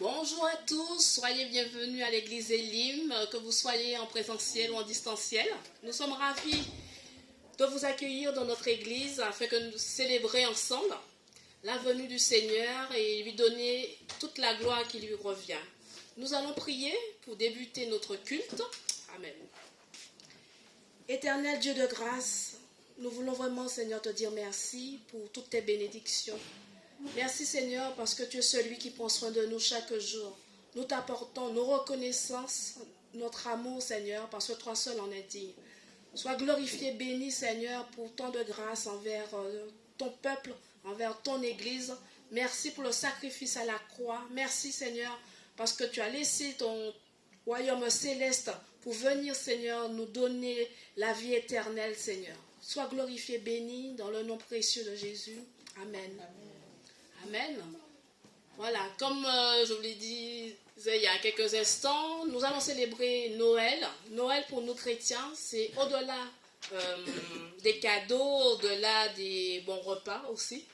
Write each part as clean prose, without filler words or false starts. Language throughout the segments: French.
Bonjour à tous, soyez bienvenus à l'église Elim, que vous soyez en présentiel ou en distanciel. Nous sommes ravis de vous accueillir dans notre église afin que nous célébrions ensemble la venue du Seigneur et lui donner toute la gloire qui lui revient. Nous allons prier pour débuter notre culte. Amen. Éternel Dieu de grâce, nous voulons vraiment, Seigneur, te dire merci pour toutes tes bénédictions. Merci Seigneur parce que tu es celui qui prend soin de nous chaque jour. Nous t'apportons nos reconnaissances, notre amour Seigneur parce que toi seul en es digne. Sois glorifié, béni Seigneur pour tant de grâce envers ton peuple, envers ton église. Merci pour le sacrifice à la croix. Merci Seigneur parce que tu as laissé ton royaume céleste pour venir Seigneur nous donner la vie éternelle Seigneur. Sois glorifié, béni dans le nom précieux de Jésus. Amen. Amen. Voilà, comme je vous l'ai dit il y a quelques instants, nous allons célébrer Noël. Noël pour nous chrétiens, c'est au-delà des cadeaux, au-delà des bons repas aussi.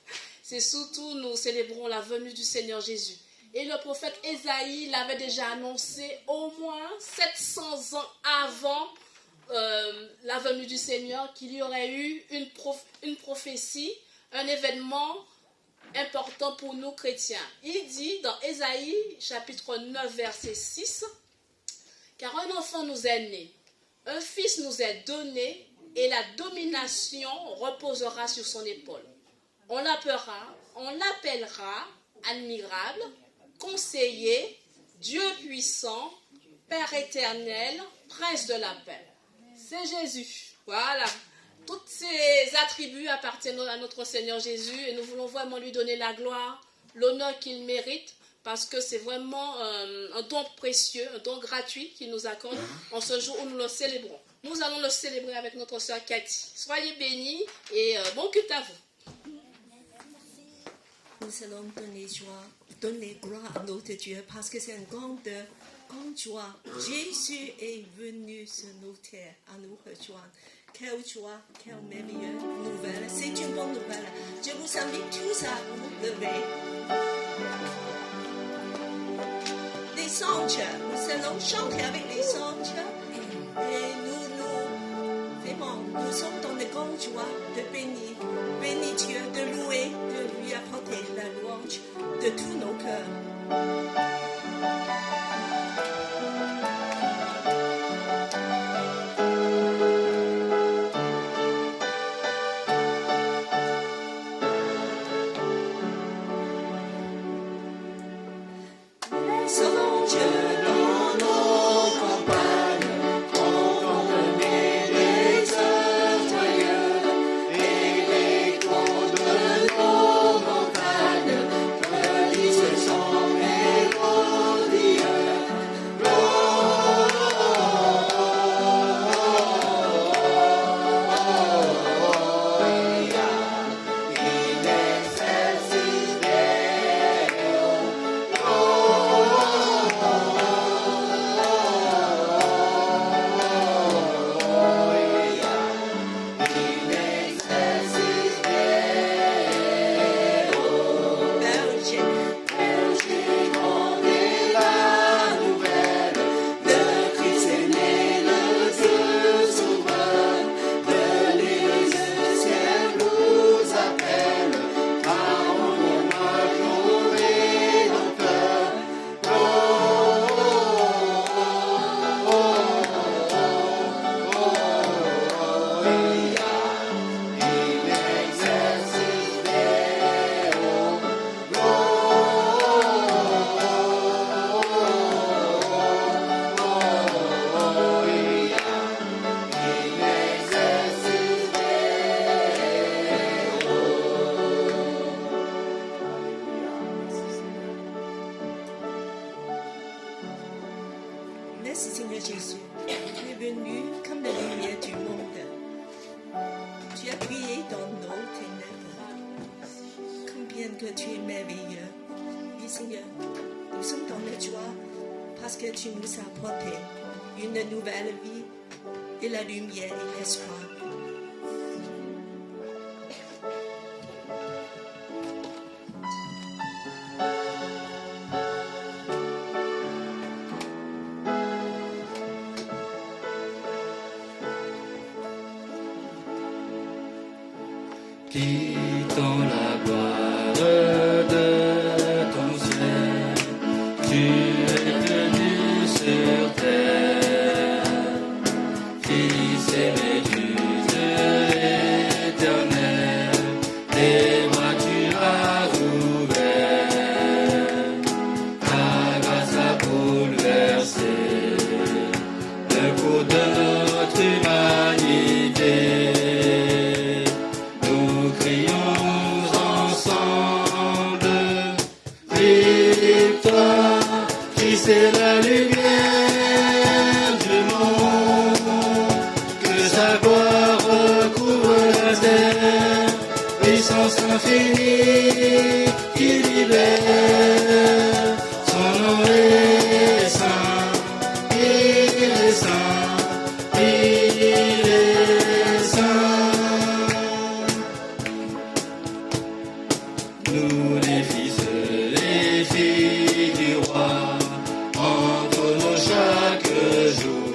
C'est surtout, nous célébrons la venue du Seigneur Jésus. Et le prophète Ésaïe l'avait déjà annoncé au moins 700 ans avant la venue du Seigneur, qu'il y aurait eu une prophétie, un événement important pour nous chrétiens. Il dit dans Ésaïe chapitre 9 verset 6, « Car un enfant nous est né, un fils nous est donné, et la domination reposera sur son épaule. On l'appellera admirable, conseiller, Dieu puissant, Père éternel, Prince de la paix. » C'est Jésus. Voilà. Tous ces attributs appartiennent à notre Seigneur Jésus et nous voulons vraiment lui donner la gloire, l'honneur qu'il mérite parce que c'est vraiment un don précieux, un don gratuit qu'il nous accorde en ce jour où nous le célébrons. Nous allons le célébrer avec notre sœur Cathy. Soyez bénis et bon culte à vous. Nous allons donner gloire à notre Dieu parce que c'est une grande joie. Jésus est venu sur nos terres à nous rejoindre. Quelle joie, quelle merveilleuse nouvelle. C'est une bonne nouvelle. Je vous invite tous à vous lever. Les anges, nous allons chanter avec les anges. Et nous sommes dans de grandes joies de bénir Dieu, de louer, de lui apporter la louange de tous nos cœurs. quittant la gloire de ton ciel, tu es venu sur terre, Fils aimé du Dieu éternel, tes bras tu as ouverts, ta grâce a bouleversé le cours de notre humanité. Nous crions ensemble, victoire, Christ est la lumière du monde, que sa gloire recouvre la terre, puissance infinie qui libère, son nom est saint, il est saint, il est saint. Nous les fils et filles du roi, entonons chaque jour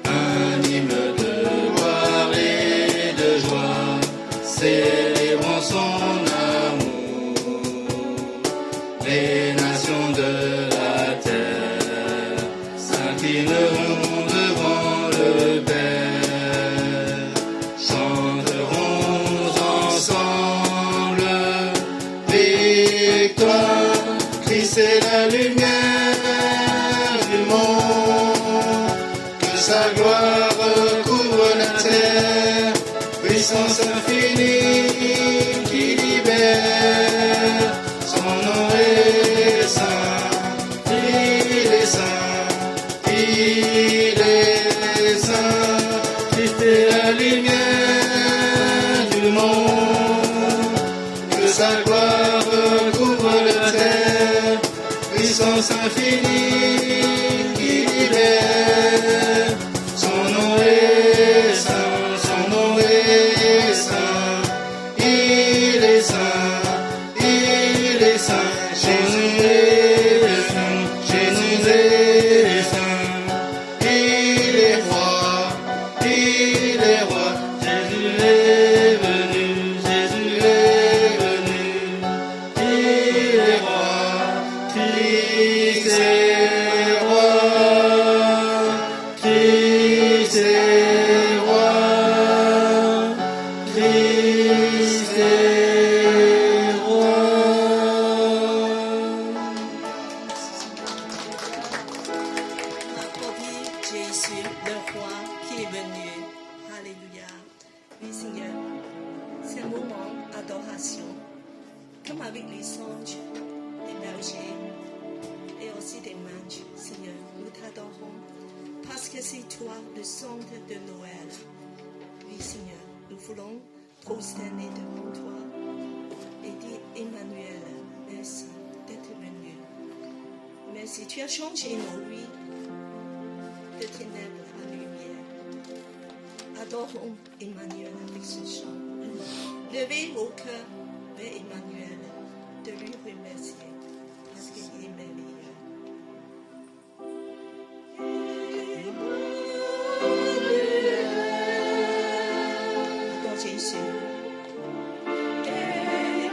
un hymne de gloire et de joie, célébrons son amour. Les nations de la terre s'inclineront devant le Père, chanteront ensemble, victoire, Christ est la lumière du monde, que sa gloire couvre la terre, puissance infinie qui libère, son nom est saint, il est saint, il est saint, Christ est la lumière du monde, que sa gloire couvre la terre, puissance infinie qui libère, son nom est saint, son nom est saint, il est saint, il est saint, Jésus est saint, Jésus est saint, il est roi, il est roi, Jésus est venu, Jésus est venu, il est roi, Christ est roi, Christ est roi, Christ est roi. Applaudis Jésus, le roi qui est venu. Alléluia. Oui, Seigneur, c'est un moment d'adoration. Comme avec les anges, les bergers et aussi des mages, Seigneur, nous t'adorons. Parce que c'est toi, le centre de Noël. Oui, Seigneur, nous voulons prosterner devant toi et dire Emmanuel, merci d'être venu. Merci, tu as changé nos vies de ténèbres à lumière. Adorons Emmanuel avec ce chant. Levez vos cœurs vers Emmanuel, de lui remercier parce qu'il est merveilleux. Adore Jésus. Emmanuel,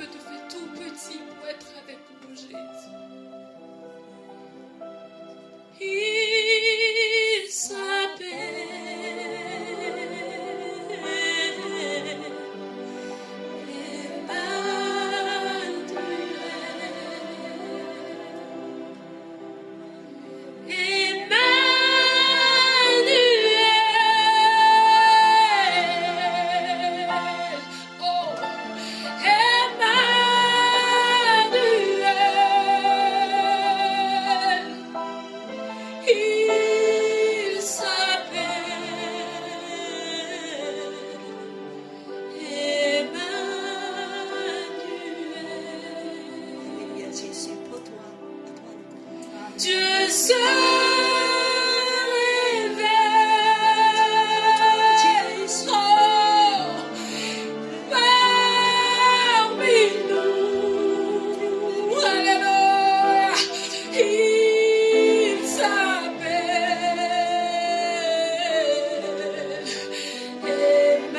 peu te fait tout petit pour être avec nous, Jésus. Il s'appelle Dieu se révèle, oh, parmi nous, alléluia, il s'appelle Emmanuel.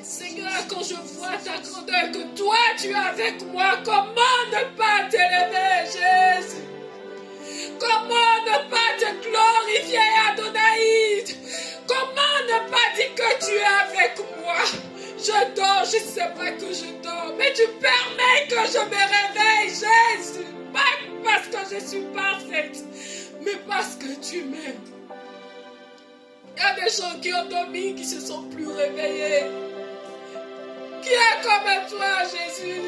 Seigneur, quand je vois ta grandeur, que toi tu es avec moi, comment ne pas t'élever, Jésus? Comment ne pas te glorifier, Adonai? Comment ne pas dire que tu es avec moi? Je dors, je ne sais pas que je dors, mais tu permets que je me réveille, Jésus. Pas parce que je suis parfaite, mais parce que tu m'aimes. Il y a des gens qui ont dormi, qui se sont plus réveillés. Qui est comme toi, Jésus?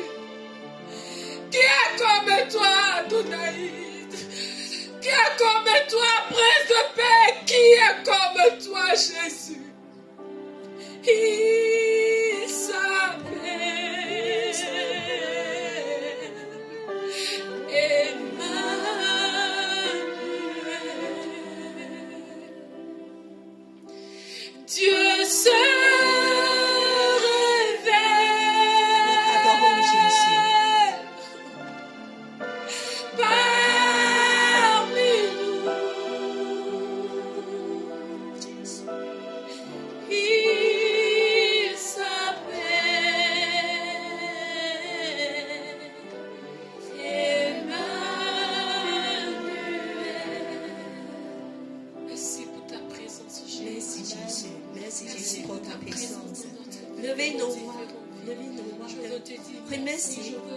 Qui est comme toi, Adonai? Qui est comme toi, Prince de paix? Qui est comme toi, Jésus? Il s'appelle Emmanuel. Dieu se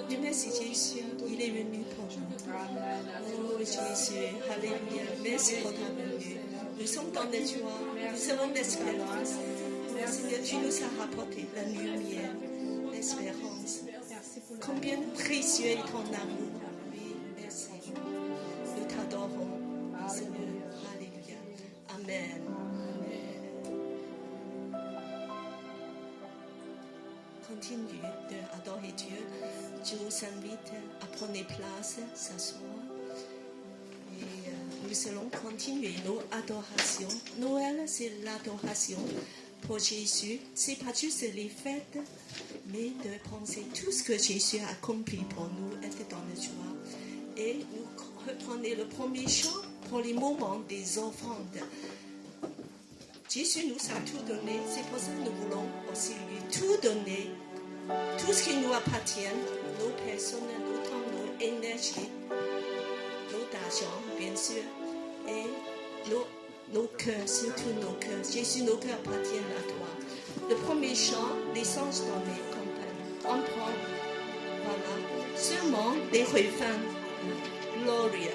Remercie Jésus, il est venu pour nous. Oh Jésus, alléluia, merci pour ta venue. Nous sommes dans la joie, nous avons l'espérance. Seigneur, tu nous as rapporté la lumière, l'espérance. Combien précieux est ton amour. Oui, merci. Nous t'adorons, Seigneur, alléluia. Amen. Continue d'adorer Dieu. Je vous invite à prendre place, s'asseoir. Et nous allons continuer nos adorations. Noël, c'est l'adoration pour Jésus. Ce n'est pas juste les fêtes, mais de penser tout ce que Jésus a accompli pour nous, être dans la joie. Et nous reprenons le premier chant pour les moments des offrandes. Jésus nous a tout donné, c'est pour ça que nous voulons aussi lui tout donner, tout ce qui nous appartient, nos personnes, nos temps, nos énergies, nos argent, bien sûr, et nos cœurs, surtout nos cœurs. Jésus, nos cœurs appartiennent à toi. Le premier chant, les anges donnés, on prend, voilà, seulement les refrains, Gloria.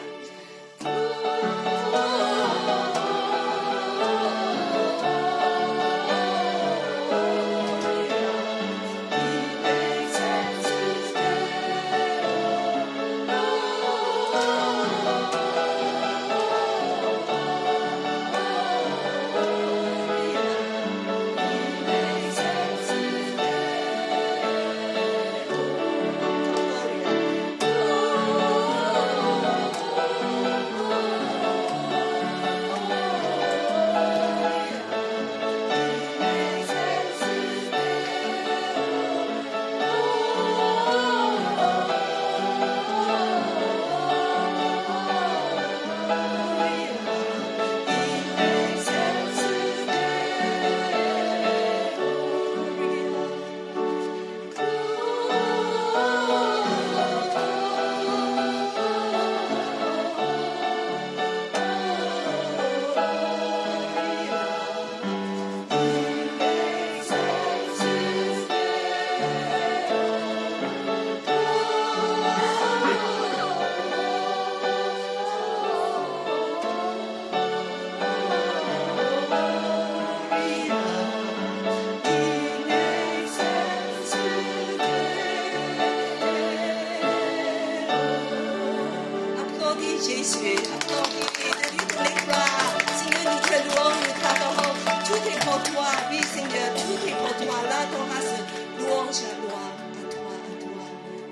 Jésus. Accorde-lui de lui donner gloire. Seigneur, nous te louons, nous t'adorons. Tout est pour toi. Oui, Seigneur, tout est pour toi. L'adoration, louange à gloire. À toi,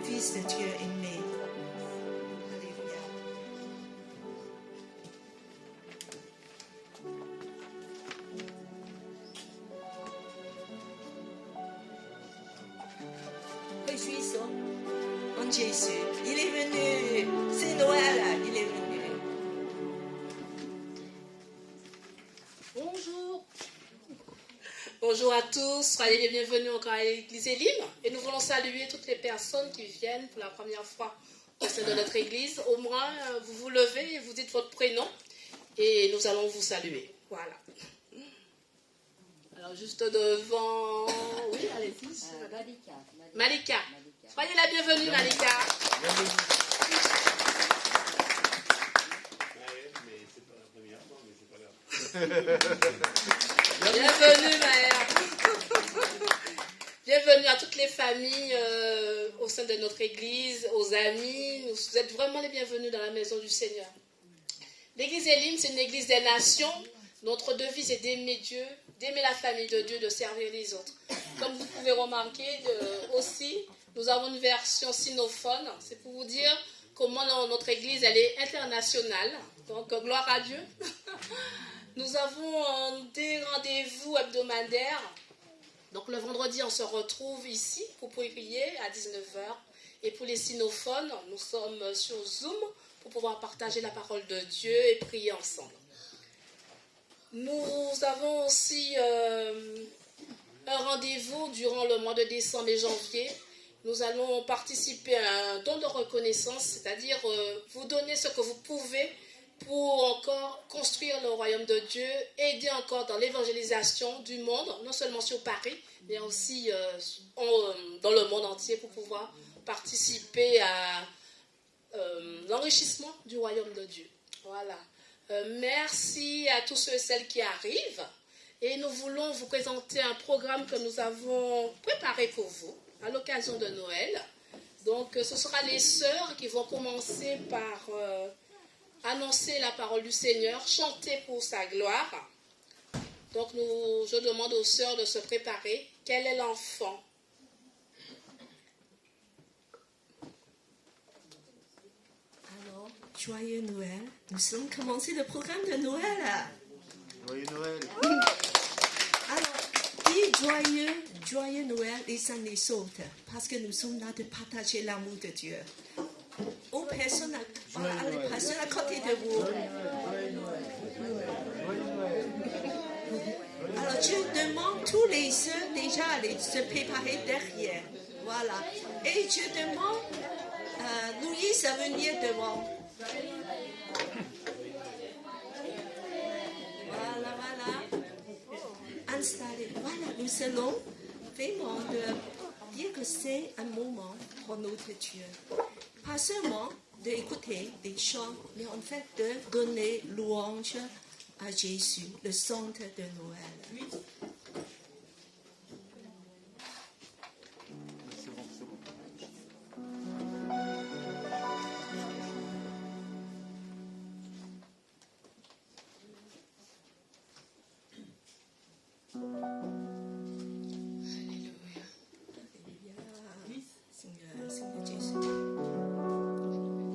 Fils de Dieu aimé. Alléluia. Réjouissons en Jésus. Il est venu. C'est Noël. Il est venu. Bonjour. Bonjour à tous, soyez les bienvenus encore à l'église Elim. Et nous voulons saluer toutes les personnes qui viennent pour la première fois au sein de notre église. Au moins, vous vous levez et vous dites votre prénom et nous allons vous saluer. Voilà. Alors, juste devant... Oui, allez-y. Malika. Soyez la bienvenue, Malika. Bienvenue, Maëlle. Bienvenue à toutes les familles au sein de notre église, aux amis. Vous êtes vraiment les bienvenus dans la maison du Seigneur. L'église Elim, c'est une église des nations. Notre devise est d'aimer Dieu, d'aimer la famille de Dieu, de servir les autres. Comme vous pouvez remarquer aussi, nous avons une version sinophone. C'est pour vous dire comment notre église elle est internationale. Donc, gloire à Dieu. Nous avons des rendez-vous hebdomadaires. Donc, le vendredi, on se retrouve ici pour prier à 19h. Et pour les sinophones, nous sommes sur Zoom pour pouvoir partager la parole de Dieu et prier ensemble. Nous avons aussi un rendez-vous durant le mois de décembre et janvier. Nous allons participer à un don de reconnaissance, c'est-à-dire vous donner ce que vous pouvez pour encore construire le royaume de Dieu, aider encore dans l'évangélisation du monde, non seulement sur Paris, mais aussi dans le monde entier pour pouvoir participer à l'enrichissement du royaume de Dieu. Voilà. Merci à tous ceux et celles qui arrivent. Et nous voulons vous présenter un programme que nous avons préparé pour vous à l'occasion de Noël. Donc, ce sera les sœurs qui vont commencer par annoncer la parole du Seigneur, chanter pour sa gloire. Donc, je demande aux sœurs de se préparer. Quel est l'enfant? Alors, joyeux Noël. Nous allons commencer le programme de Noël. Joyeux Noël. Alors, dis joyeux Noël les uns les autres, parce que nous sommes là de partager l'amour de Dieu. Aux personnes à côté de vous. Alors, je demande tous les sœurs déjà à se préparer derrière. Voilà. Et je demande Louise à venir devant. Voilà. Installez. Voilà, nous allons vraiment dire que c'est un moment pour notre Dieu. Pas seulement d'écouter des chants, mais en fait de donner louange à Jésus, le centre de Noël. Seigneur Jésus.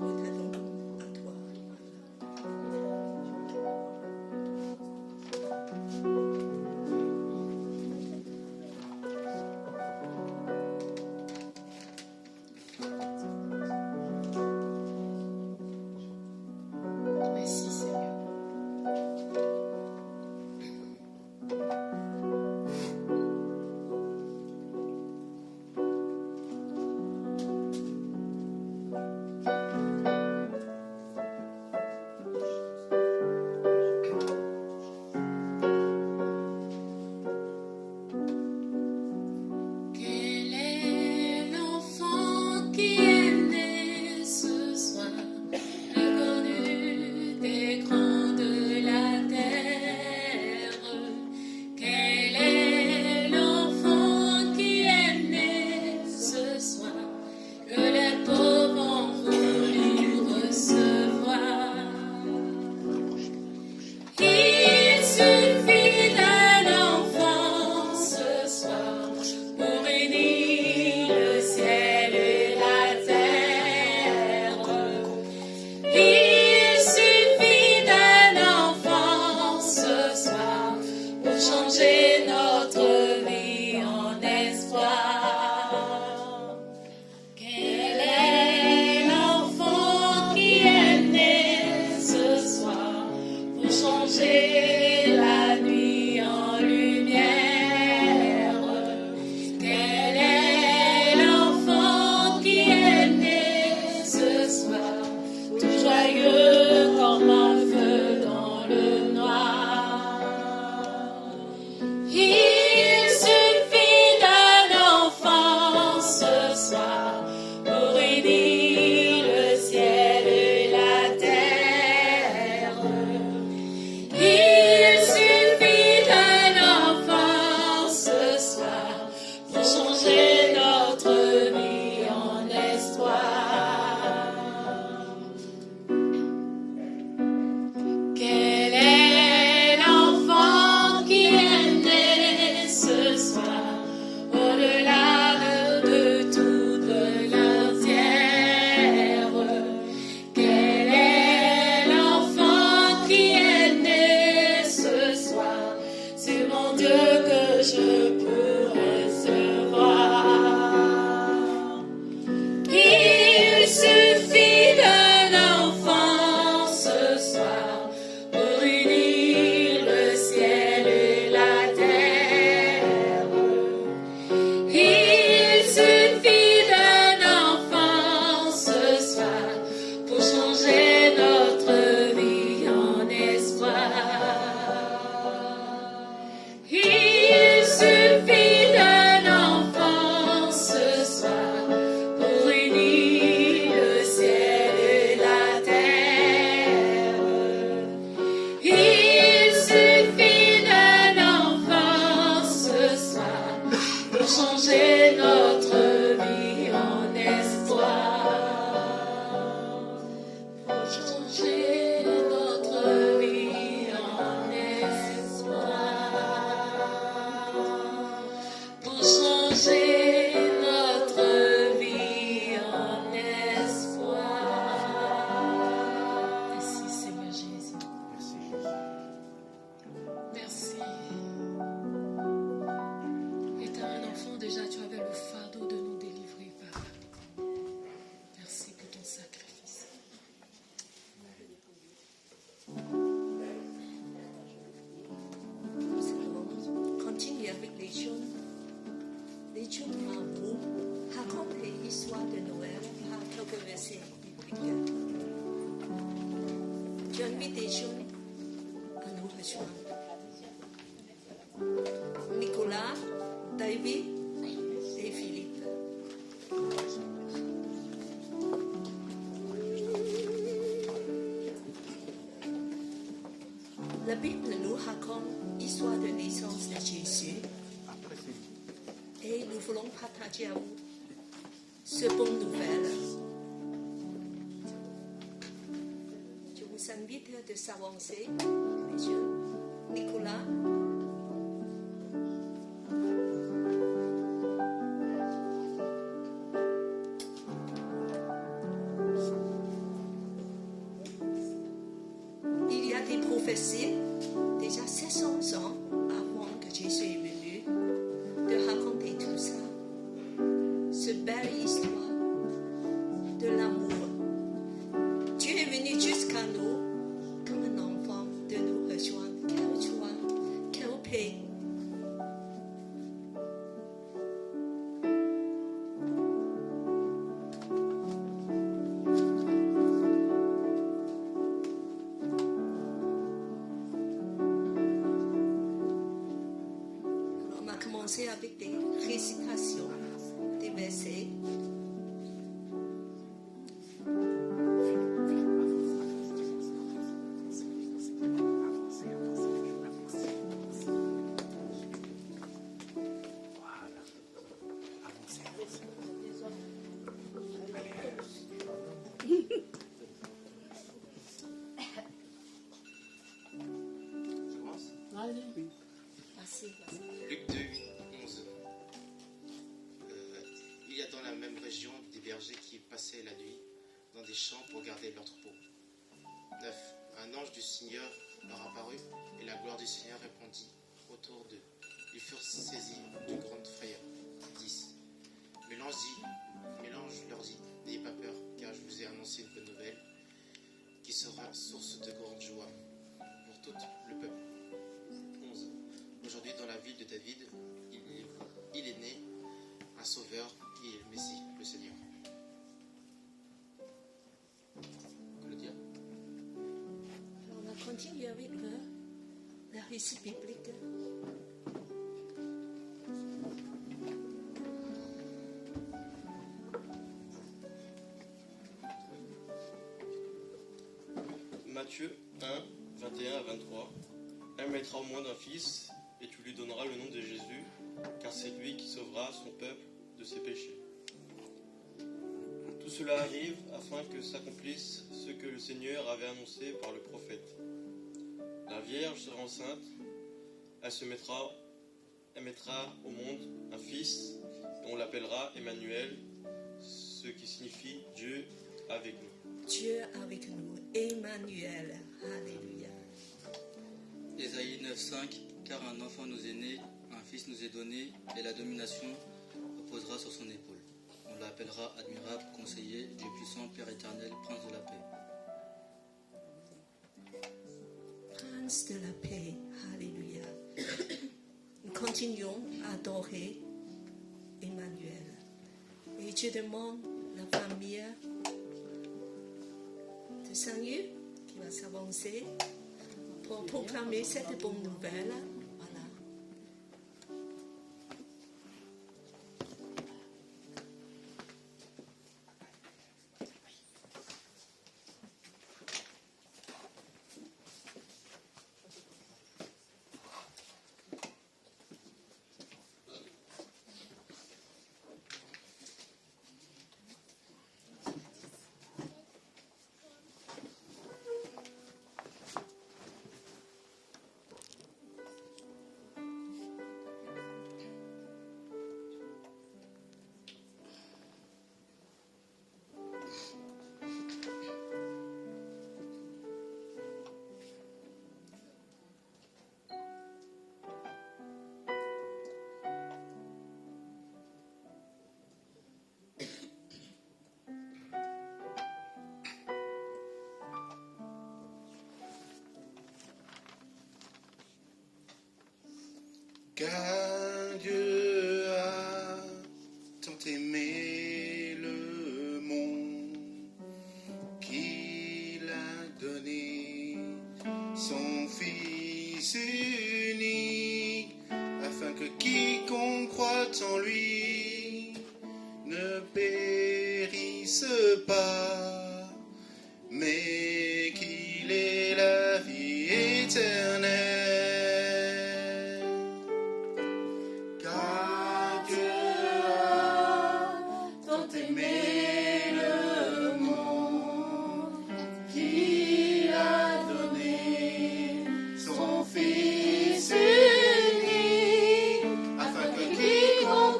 Nous t'adorons à toi. Merci Seigneur. Nicolas, David et Philippe. La Bible nous raconte l'histoire de naissance de Jésus. Et nous voulons partager à vous ce bonne nouvelle. Je vous invite de s'avancer, messieurs. Nicolas. Il y a des prophéties, déjà 700 ans avant que Jésus est venu, de raconter tout ça. Cette belle histoire de l'amour. Dieu est venu jusqu'à nous comme un enfant de nous rejoindre. Quelle joie, quelle paix. Alors, on a commencé avec des récitations, des versets. Merci. Luc 2, 8, 11. Il y a dans la même région des bergers qui passaient la nuit dans des champs pour garder leur troupeau. 9. Un ange du Seigneur leur apparut et la gloire du Seigneur répandit autour d'eux. Ils furent saisis d'une grande frayeur. 10. Mais l'ange leur dit, n'ayez pas peur, car je vous ai annoncé une bonne nouvelle qui sera source de grande joie pour tout le peuple. 11. Aujourd'hui, dans la ville de David, il est né un sauveur qui est le Messie, le Seigneur. Claudia. Alors, on a continué avec le récit biblique. Matthieu 1, 21 à 23. Elle mettra au monde un fils, et tu lui donneras le nom de Jésus, car c'est lui qui sauvera son peuple de ses péchés. Tout cela arrive afin que s'accomplisse ce que le Seigneur avait annoncé par le prophète. La Vierge sera enceinte, elle mettra au monde un fils, et on l'appellera Emmanuel, ce qui signifie Dieu avec nous. Dieu avec nous, Emmanuel. Alléluia. Ésaïe 9, 5. Car un enfant nous est né, un fils nous est donné, et la domination reposera sur son épaule. On l'appellera admirable, conseiller, Dieu puissant, Père éternel, prince de la paix. Prince de la paix, alléluia. Nous continuons à adorer Emmanuel. Et je demande la famille de Saint-Yu qui va s'avancer pour proclamer cette bonne nouvelle. Voilà. Car Dieu a tant aimé le monde qu'il a donné son Fils unique, afin que quiconque croit en lui ne périsse pas, mais qu'il ait la vie éternelle.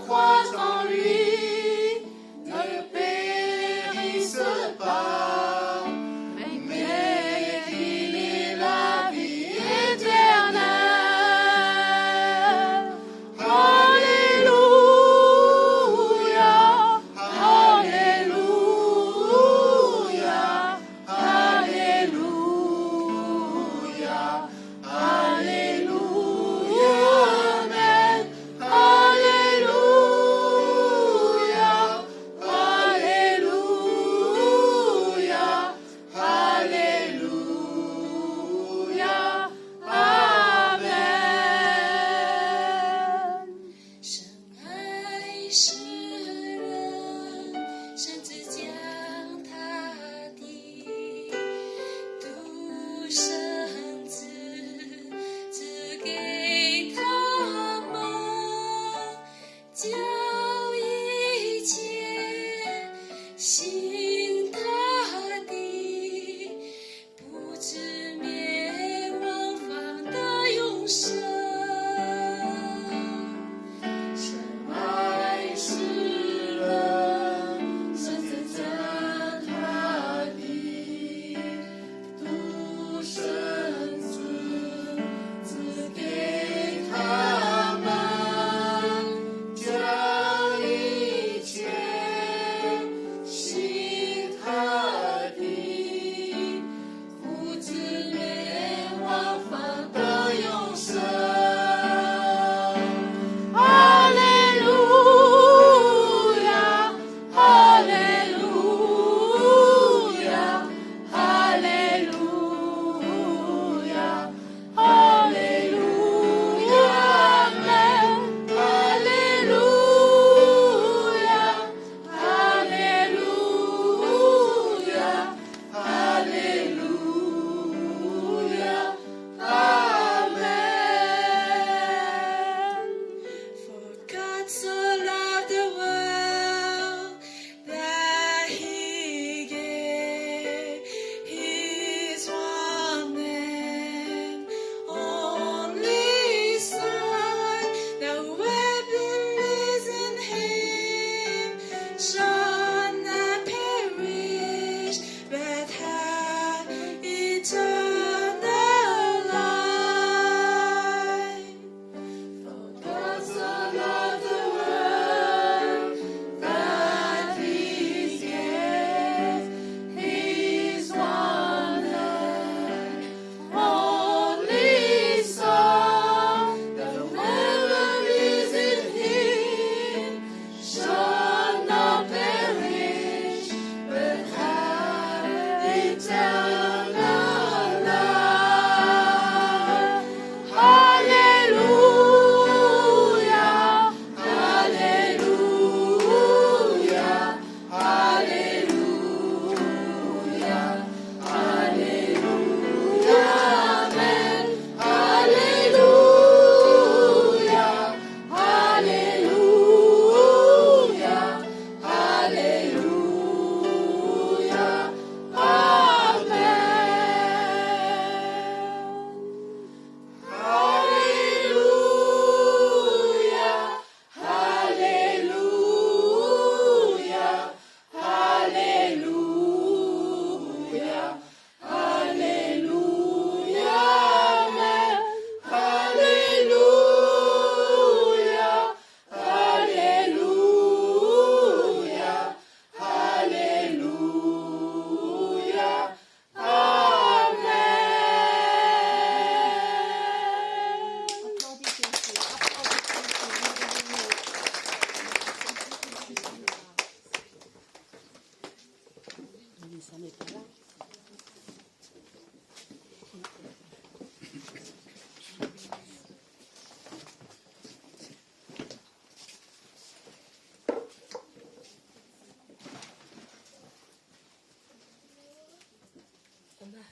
Croix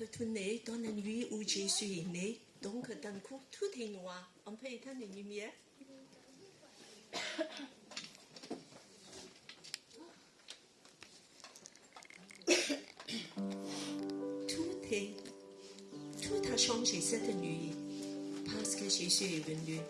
retourner dans la nuit où Jésus est né. Donc, d'un coup, tout est noir. On peut éteindre les lumières. Tout a changé cette nuit parce que Jésus est venu.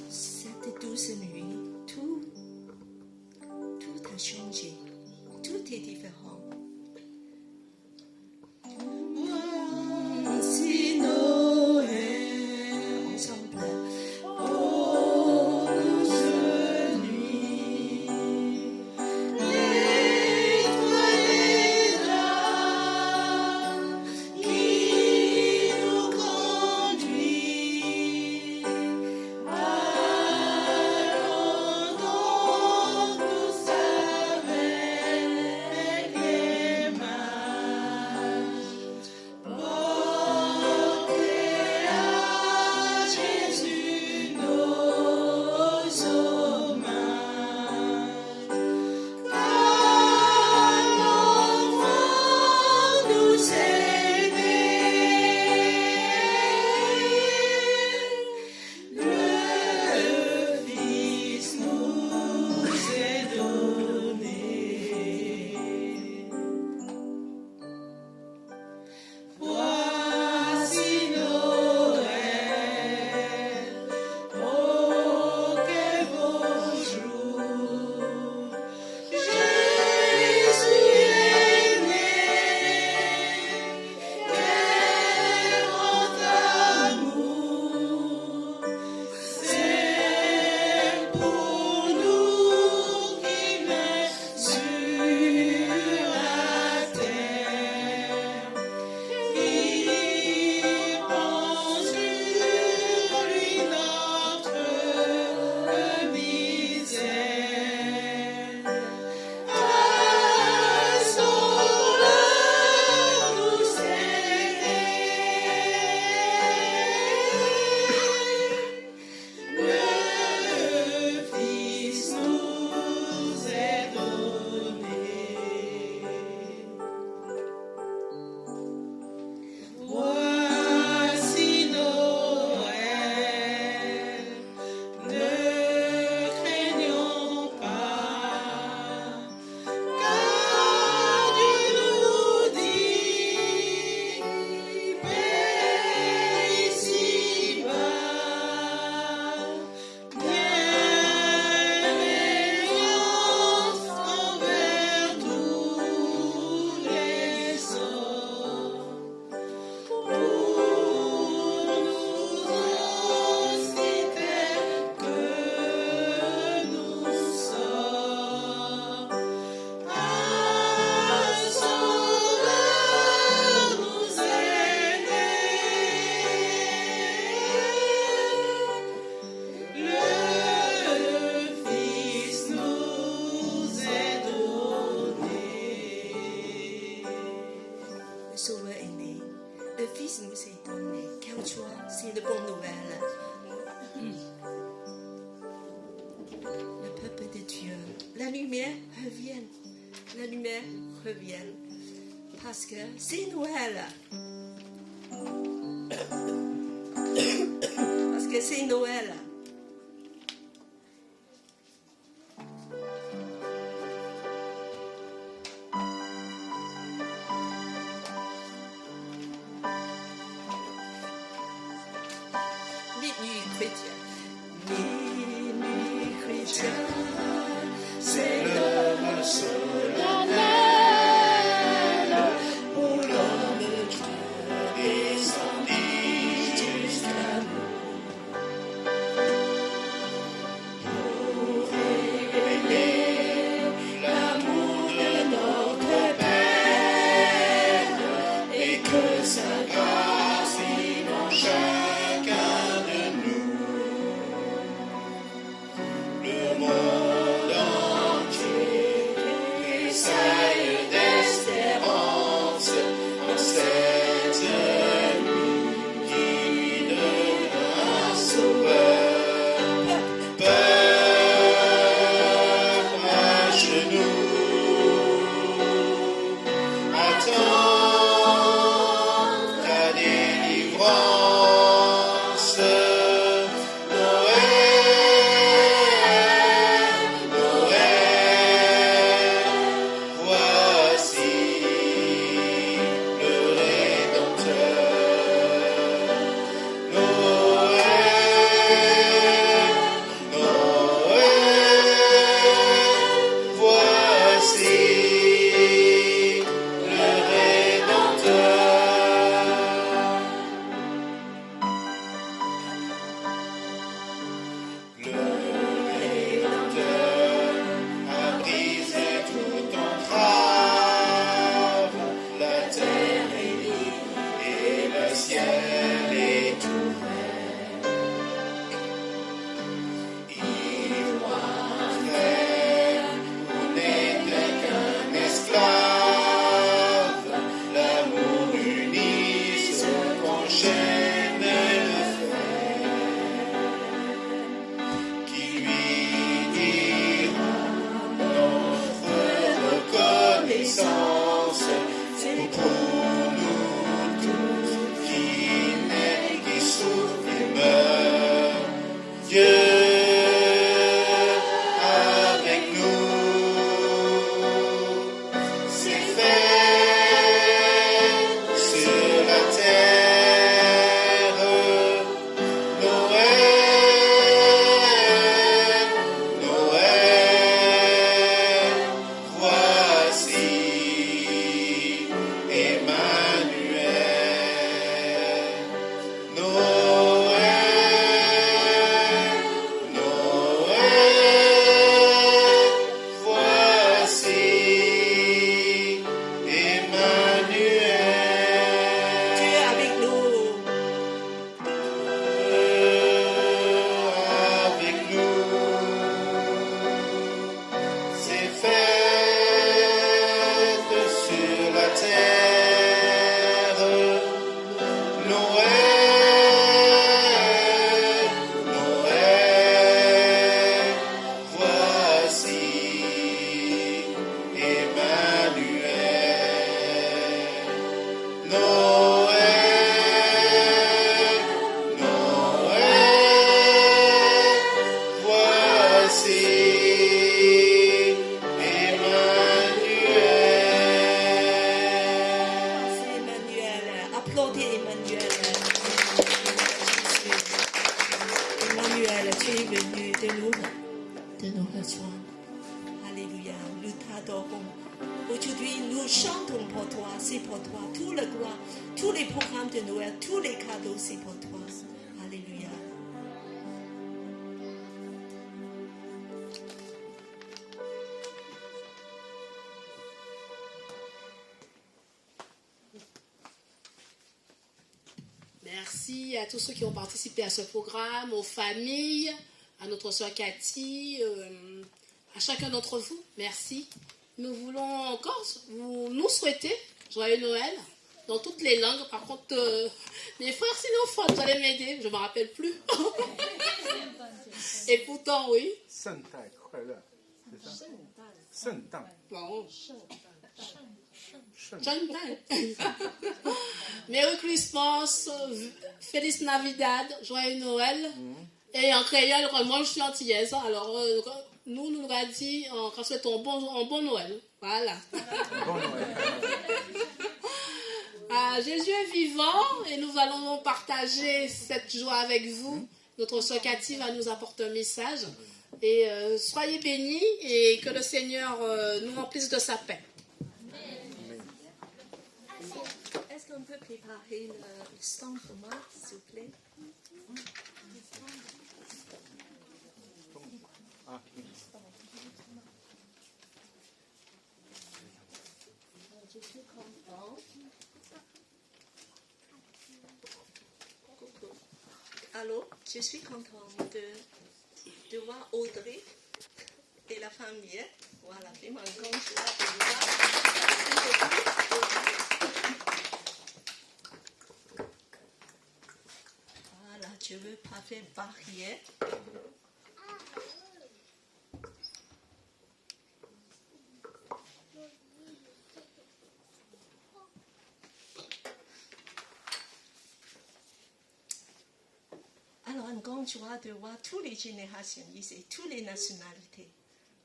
Cette douce nuit, tout a changé. Tout est différent. Voici Noël, ensemble. Oh, douce nuit, l'étoile est là, qui nous conduit. Allons donc nous avec les mages, porter à Jésus nos hommages. Car l'enfant nous est né, le Fils nous est donné. Voici Noël, oh quel beau jour, Jésus est né, quel grand amour, c'est pour nous qui met sur la terre. Il prend sur lui notre misère. Un sauveur nous est né, le Fils nous est donné. Voici Noël, ne craignons pas, car Dieu nous dit, paix ici-bas, bienveillance envers tous les hommes. Pour nous aussi tels que nous sommes, un sauveur nous est né, le Fils nous est donné. Le Sauveur est né, le Fils nous est donné. Quelle joie, c'est de bonne nouvelle. Le peuple de Dieu, la lumière revient, la lumière revient, parce que c'est Noël. Parce que c'est Noël. Minuit chrétien. Minuit chrétien, c'est l'heure solennelle où l'homme Dieu descendit jusqu'à nous. tu es venu de nous rejoindre. Alléluia, nous t'adorons. Aujourd'hui, nous chantons pour toi, c'est pour toi. Tout le gloire, tous les programmes de Noël, tous les cadeaux, c'est pour toi. Alléluia. Merci à tous ceux qui ont participé à ce programme, aux familles, à notre soeur Cathy, à chacun d'entre vous. Merci. Nous voulons encore nous souhaiter joyeux Noël dans toutes les langues. Par contre, mes frères sinophones, vous allez m'aider, je ne me rappelle plus. Et pourtant, oui. 圣诞快乐，是ça？圣诞， Bon. Merry Christmas, Feliz Navidad, Joyeux Noël. Et en créole, moi je suis antillaise, alors nous l'avons dit en souhaitant un bon Noël. Voilà. bon Noël. Jésus est vivant et nous allons partager cette joie avec vous. Notre soeur Cathy va nous apporter un message. Et soyez bénis et que le Seigneur nous remplisse de sa paix. Est-ce qu'on peut préparer le stand pour moi, s'il vous plaît? Ah, Je suis contente. Allô, je suis contente de voir Audrey et la famille. Voilà, vraiment un grand joie de vous voir. Voilà, je ne veux pas faire barrière. Alors, une grande joie de voir toutes les générations ici, toutes les nationalités.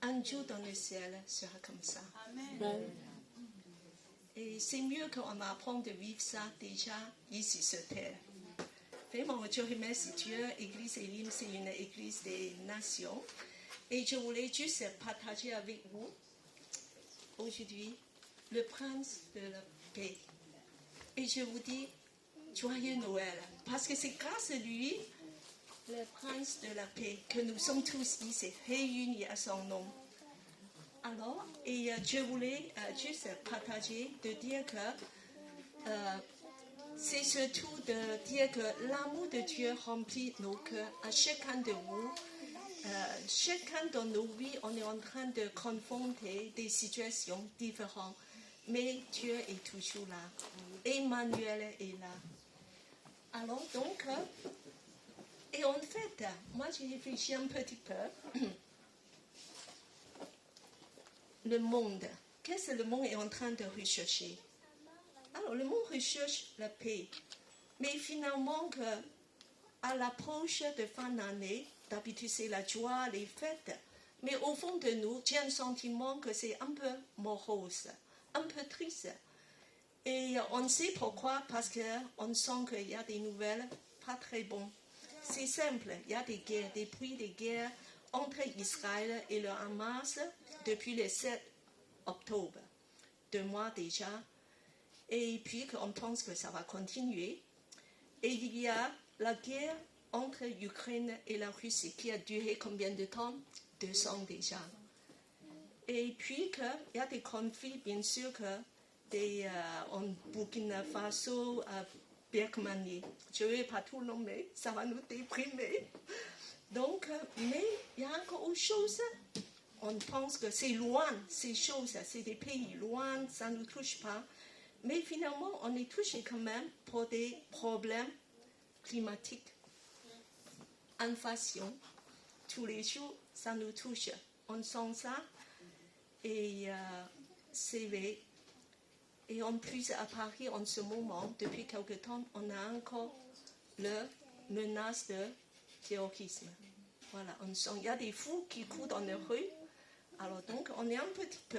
Un jour dans le ciel sera comme ça. Amen. Et c'est mieux qu'on apprend de vivre ça déjà ici sur terre. Vraiment, je remercie Dieu. Église Elim, c'est une église des nations. Et je voulais juste partager avec vous aujourd'hui le prince de la paix. Et je vous dis joyeux Noël, parce que c'est grâce à lui, le prince de la paix, que nous sommes tous ici réunis à son nom. Alors, et je voulais juste partager, de dire que c'est surtout de dire que l'amour de Dieu remplit nos cœurs à chacun de vous. Chacun dans nos vies, on est en train de confronter des situations différentes. Mais Dieu est toujours là. Emmanuel est là. Alors donc, et en fait, moi j'ai réfléchi un petit peu. Le monde, qu'est-ce que le monde est en train de rechercher? Alors le monde recherche la paix. Mais finalement, à l'approche de fin d'année, d'habitude c'est la joie, les fêtes. Mais au fond de nous, j'ai un sentiment que c'est un peu morose, un peu triste. Et on sait pourquoi, parce qu'on sent qu'il y a des nouvelles pas très bonnes. C'est simple, il y a des guerres, depuis des guerres entre Israël et le Hamas depuis le 7 octobre, 2 mois déjà. Et puis on pense que ça va continuer. Et il y a la guerre entre l'Ukraine et la Russie qui a duré combien de temps? 2 ans déjà. Et puis il y a des conflits, bien sûr, en Burkina Faso, à Birmanie. Je ne vais pas tout nommer, ça va nous déprimer. Donc, mais il y a encore autre chose. On pense que c'est loin, ces choses, c'est des pays loin, ça ne nous touche pas. Mais finalement, on est touché quand même pour des problèmes climatiques. Inflation, tous les jours, ça nous touche. On sent ça. Et c'est vrai. Et en plus, à Paris, en ce moment, depuis quelque temps, on a encore la menace de terrorisme. Voilà, on sent, il y a des fous qui courent dans les rues. Alors donc, on est un petit peu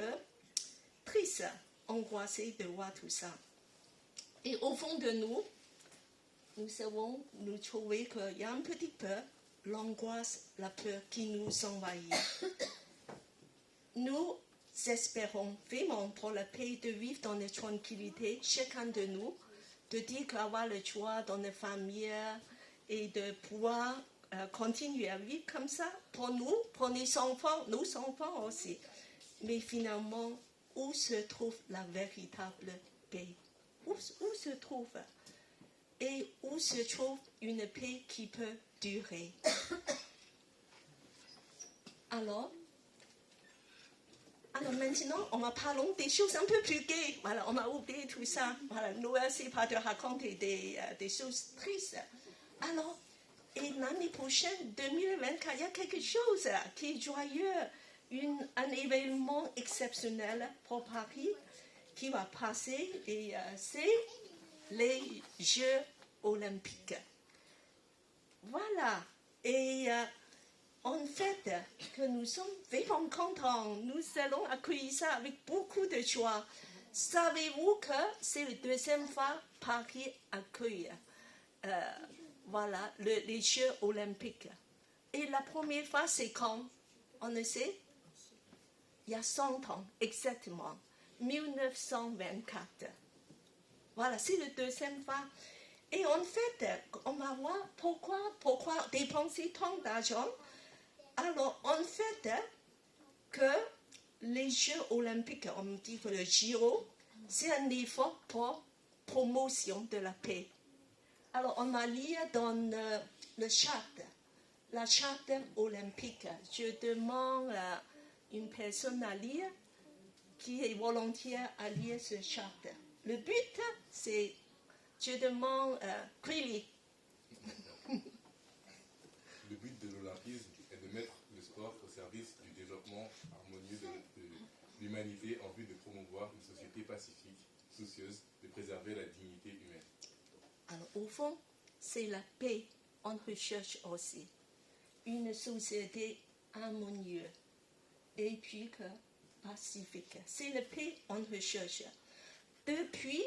triste, angoissé de voir tout ça. Et au fond de nous, nous savons, nous trouvons qu'il y a un petit peu l'angoisse, la peur qui nous envahit. Nous espérons vraiment pour la paix de vivre dans la tranquillité, chacun de nous, de dire qu'avoir la joie dans la famille et de pouvoir continuer à vivre comme ça pour nous, pour nos enfants aussi. Mais finalement, où se trouve la véritable paix? Où se trouve? Et où se trouve une paix qui peut durer? Alors maintenant, on va parler des choses un peu plus gaies. Voilà, on a oublié tout ça. Voilà, Noël, c'est pas de raconter des choses tristes. Alors, et l'année prochaine, 2024, il y a quelque chose qui est joyeux, un événement exceptionnel pour Paris qui va passer, et c'est les Jeux olympiques. Voilà, et en fait, que nous sommes vraiment contents, nous allons accueillir ça avec beaucoup de joie. Savez-vous que c'est la deuxième fois que Paris accueille les Jeux olympiques? Et la première fois, c'est quand? On le sait? Il y a 100 ans, exactement. 1924. Voilà, c'est la deuxième fois. Et en fait, on va voir pourquoi dépenser tant d'argent. Alors, en fait, que les Jeux olympiques, on dit que le Giro, c'est un effort pour promotion de la paix. Alors, on va lire dans le charte, la charte olympique. Je demande à une personne à lire, qui est volontaire à lire ce charte. Le but, c'est, je demande Chris. Le but de l'olympisme est de mettre le sport au service du développement harmonieux de l'humanité en vue de promouvoir une société pacifique, soucieuse de préserver la dignité humaine. Alors, au fond, c'est la paix en recherche aussi. Une société harmonieuse et puis pacifique. C'est la paix en recherche. Depuis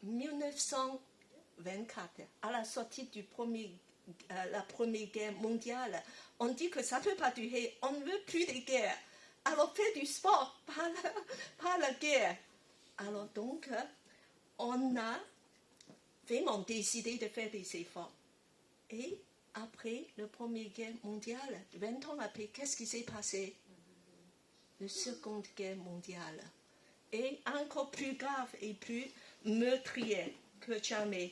1924, à la sortie de la Première Guerre mondiale, on dit que ça ne peut pas durer, on ne veut plus de guerre. Alors, faire du sport, pas la guerre. Alors donc, on a vraiment décidé de faire des efforts. Et après la Première Guerre mondiale, 20 ans après, qu'est-ce qui s'est passé? La Seconde Guerre mondiale. Et encore plus grave et plus meurtrier que jamais.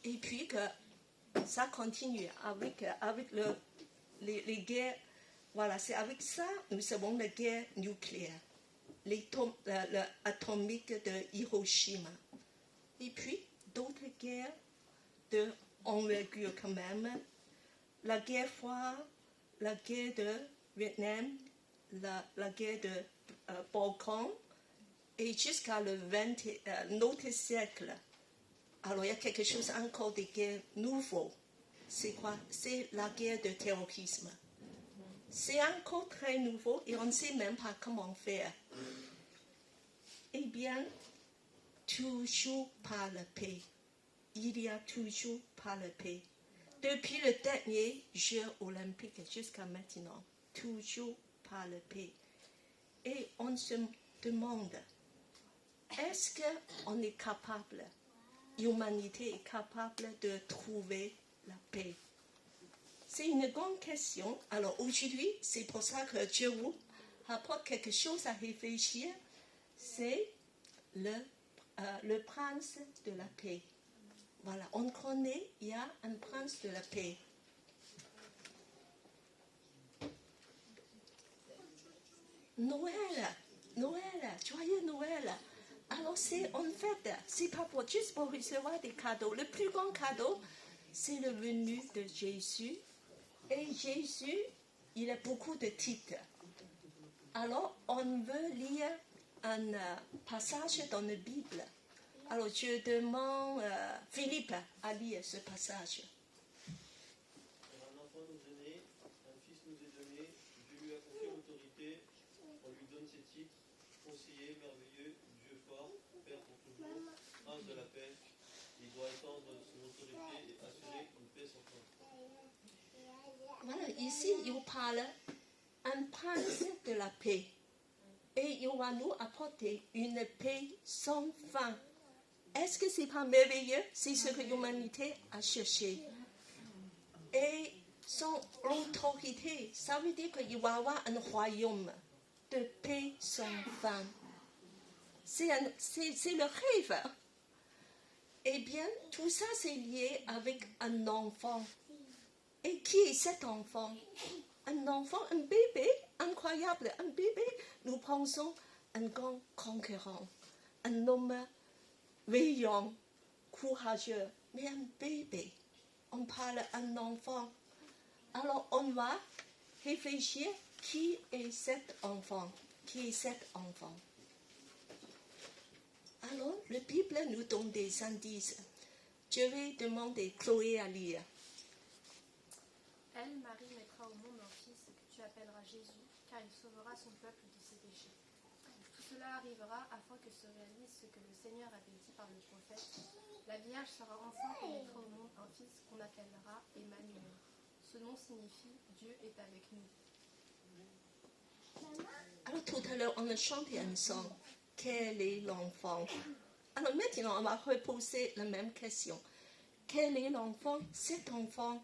Et puis que ça continue avec les guerres. Voilà, c'est avec ça nous avons la guerre nucléaire, l'atomique de Hiroshima. Et puis d'autres guerres d'envergure quand même. La guerre froide, la guerre de Vietnam, la guerre de Balkan, et jusqu'à notre siècle. Alors il y a quelque chose encore de guerre nouveau. C'est quoi? C'est la guerre de terrorisme. C'est encore très nouveau et on ne sait même pas comment faire. Eh bien, toujours par la paix. Il y a toujours par la paix. Depuis le dernier Jeux olympique jusqu'à maintenant, toujours par la paix. Et on se demande, est-ce qu'on est capable, l'humanité est capable de trouver la paix? C'est une grande question. Alors aujourd'hui, c'est pour ça que je vous apporte quelque chose à réfléchir. C'est le prince de la paix. Voilà, on connaît, il y a un prince de la paix. Noël, joyeux Noël. Alors c'est en fait, c'est pas juste pour recevoir des cadeaux. Le plus grand cadeau, c'est le venu de Jésus. Et Jésus, il a beaucoup de titres. Alors on veut lire un passage dans la Bible. Alors je demande Philippe à lire ce passage. Un enfant nous est né, un fils nous est donné, Dieu lui a confié l'autorité, on lui donne ses titres, conseiller, merveilleux, Dieu fort, Père pour toujours, prince de la paix. Il doit étendre son autorité et assurer une paix sans fin. voilà, ici, il parle un prince de la paix. Et il va nous apporter une paix sans fin. Est-ce que ce n'est pas merveilleux? C'est ce que l'humanité a cherché. Et son autorité, ça veut dire qu'il va y avoir un royaume de paix sans fin. C'est le rêve. Eh bien, tout ça, c'est lié avec un enfant. Et qui est cet enfant? Un enfant, un bébé incroyable. Un bébé, nous pensons un grand conquérant, un homme vaillant, courageux. Mais un bébé, on parle d'un enfant. Alors, on va réfléchir qui est cet enfant? Qui est cet enfant? Alors, la Bible nous donne des indices. Je vais demander Chloé à lire. Elle, Marie, mettra au monde un fils que tu appelleras Jésus, car il sauvera son peuple de ses péchés. Tout cela arrivera afin que se réalise ce que le Seigneur avait dit par le prophète. La Vierge sera enceinte et mettra au monde un fils qu'on appellera Emmanuel. Ce nom signifie Dieu est avec nous. Alors tout à l'heure, on a chanté ensemble. Quel est l'enfant? Alors maintenant, on va reposer la même question. Quel est l'enfant? Cet enfant,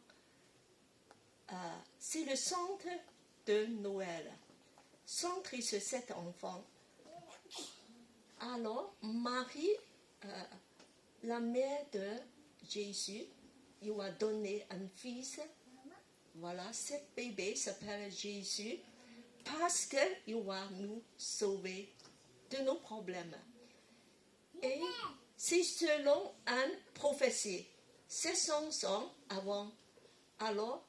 c'est le centre de Noël. Centré sur cet enfant. Alors, Marie, la mère de Jésus, il va donner un fils. Voilà, ce bébé s'appelle Jésus parce qu'il va nous sauver de nos problèmes. Et c'est selon une prophétie. 700 ans avant, alors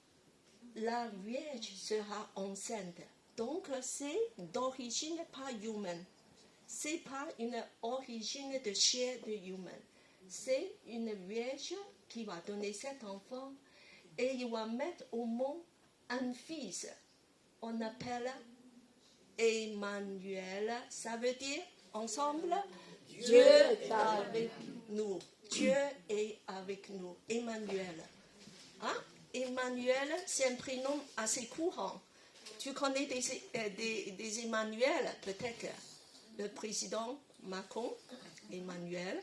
la Vierge sera enceinte. Donc c'est d'origine pas humaine. C'est pas une origine de chair de humain. C'est une Vierge qui va donner cet enfant et il va mettre au monde un fils. On appelle Emmanuel. Ça veut dire ensemble, Dieu est avec nous. Dieu est avec nous. Emmanuel. Hein? Emmanuel, c'est un prénom assez courant. Tu connais des Emmanuel, peut-être le président Macron, Emmanuel.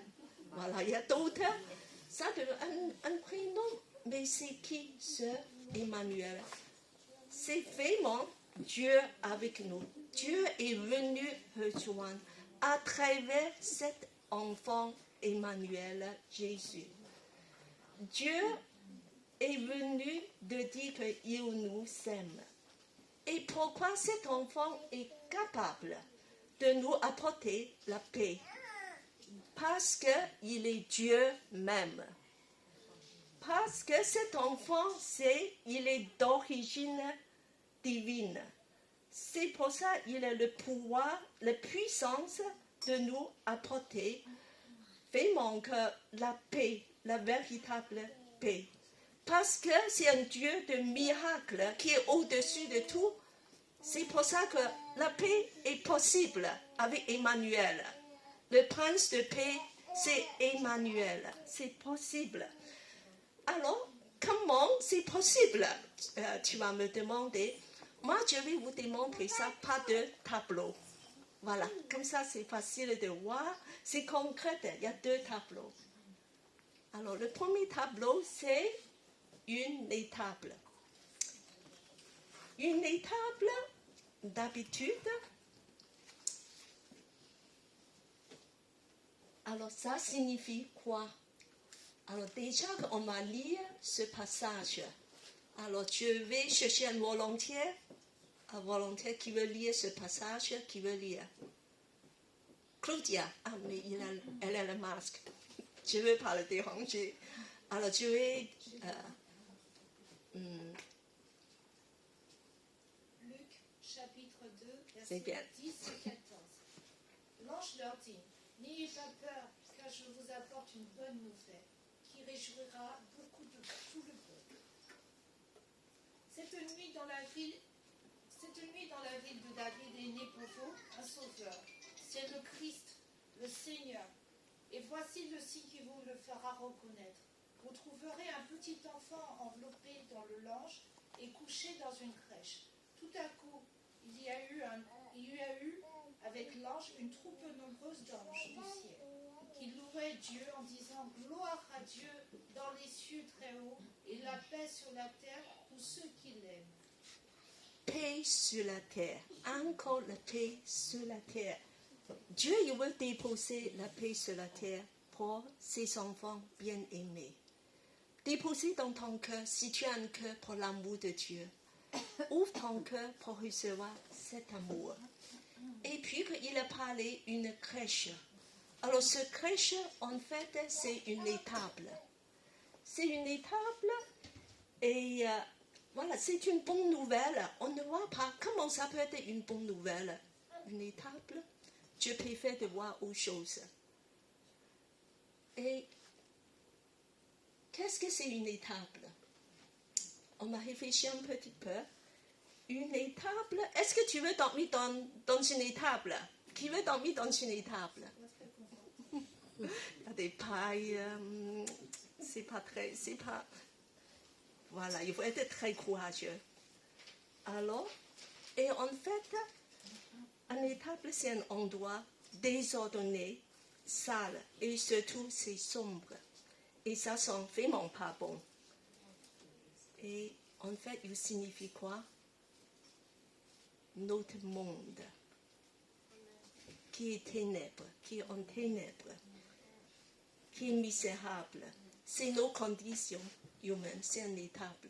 Voilà, il y a d'autres. Ça, un prénom. Mais c'est qui ce Emmanuel? C'est vraiment Dieu avec nous. Dieu est venu rejoindre à travers cet enfant Emmanuel, Jésus. Dieu est venu de dire qu'il nous aime. Et pourquoi cet enfant est capable de nous apporter la paix? Parce qu'il est Dieu même. Parce que cet enfant, il est d'origine divine. C'est pour ça qu'il a le pouvoir, la puissance de nous apporter vraiment que la paix, la véritable paix. Parce que c'est un Dieu de miracles qui est au-dessus de tout. C'est pour ça que la paix est possible avec Emmanuel. Le prince de paix, c'est Emmanuel. C'est possible. Alors, comment c'est possible? Tu vas me demander. Moi, je vais vous démontrer ça par deux tableaux. Voilà, comme ça, c'est facile de voir. C'est concret, il y a deux tableaux. Alors, le premier tableau, c'est une étable. Une étable, d'habitude. Alors, ça signifie quoi? Alors, déjà, on va lire ce passage. Alors, je vais chercher un volontaire qui veut lire ce passage, qui veut lire. Claudia, ah, mais elle a le masque. Je ne veux pas le déranger. Alors, je vais... Luc, chapitre 2, C'est bien. versets 10 et 14. L'ange leur dit, n'ayez pas peur, car je vous apporte une bonne nouvelle, qui réjouira beaucoup de tout le peuple. Cette nuit dans la ville de David est né pour vous un sauveur. C'est le Christ, le Seigneur. Et voici le signe qui vous le fera reconnaître. Vous trouverez un petit enfant enveloppé dans le linge et couchait dans une crèche. Tout à coup, il y a eu avec l'ange une troupe nombreuse d'anges du ciel qui louaient Dieu en disant « Gloire à Dieu dans les cieux très hauts et la paix sur la terre pour ceux qui l'aiment. » Paix sur la terre, encore la paix sur la terre. Dieu, il veut déposer la paix sur la terre pour ses enfants bien-aimés. Déposer dans ton cœur, si tu as un cœur pour l'amour de Dieu, ouvre ton cœur pour recevoir cet amour. Et puis, il a parlé d'une crèche. Alors, cette crèche, en fait, c'est une étable. C'est une étable et voilà, c'est une bonne nouvelle. On ne voit pas comment ça peut être une bonne nouvelle. Une étable, je préfère de voir autre chose. Et qu'est-ce que c'est une étable? On a réfléchi un petit peu. Une étable, est-ce que tu veux dormir dans une étable? Qui veut dormir dans une étable? Il y a des pailles, c'est pas... Voilà, il faut être très courageux. Alors, et en fait, une étable, c'est un endroit désordonné, sale, et surtout, c'est sombre. Et ça sent vraiment pas bon. Et en fait, il signifie quoi? Notre monde, qui est ténèbres, qui est en ténèbres, qui est misérable. C'est nos conditions humaines, c'est une étable.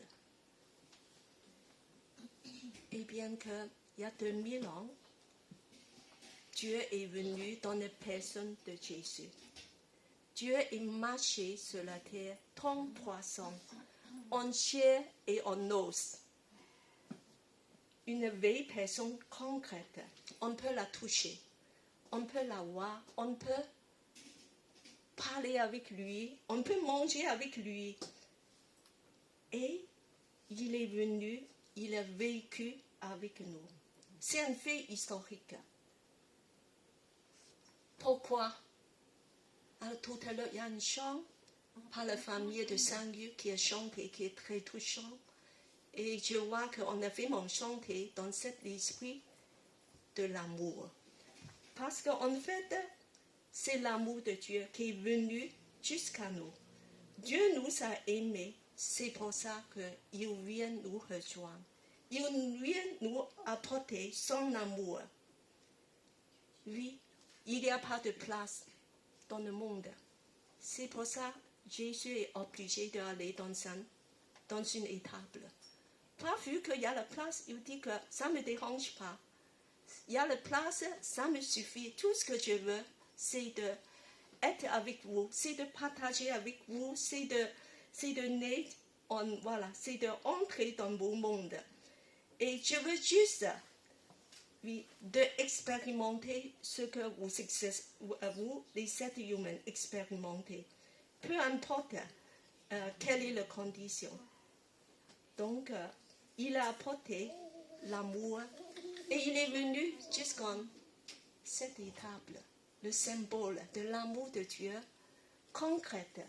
Et bien qu'il y a 2000 ans, Dieu est venu dans la personne de Jésus. Dieu est marché sur la terre 33 ans, en chair et en os. Une vraie personne concrète. On peut la toucher, on peut la voir, on peut parler avec lui, on peut manger avec lui. Et il est venu, il a vécu avec nous. C'est un fait historique. Pourquoi? Alors, tout à l'heure, il y a un chant par la famille de Saint-Luc qui a chanté, qui est très touchant. Et je vois qu'on a vraiment chanté dans cet esprit de l'amour. Parce qu'en fait, c'est l'amour de Dieu qui est venu jusqu'à nous. Dieu nous a aimés, c'est pour ça qu'il vient nous rejoindre. Il vient nous apporter son amour. Oui, il n'y a pas de place dans le monde. C'est pour ça que Jésus est obligé d'aller dans une étable. Pas vu qu'il y a la place, il dit que ça ne me dérange pas. Il y a la place, ça me suffit. Tout ce que je veux, c'est d'être avec vous, c'est de partager avec vous, c'est de naître, voilà, c'est d'entrer dans vos mondes. Et je veux juste, oui, d'expérimenter ce que vous, les êtres humains, expérimentez. Peu importe quelle est la condition. Donc, il a apporté l'amour et il est venu jusqu'à cette étape, le symbole de l'amour de Dieu, concrète,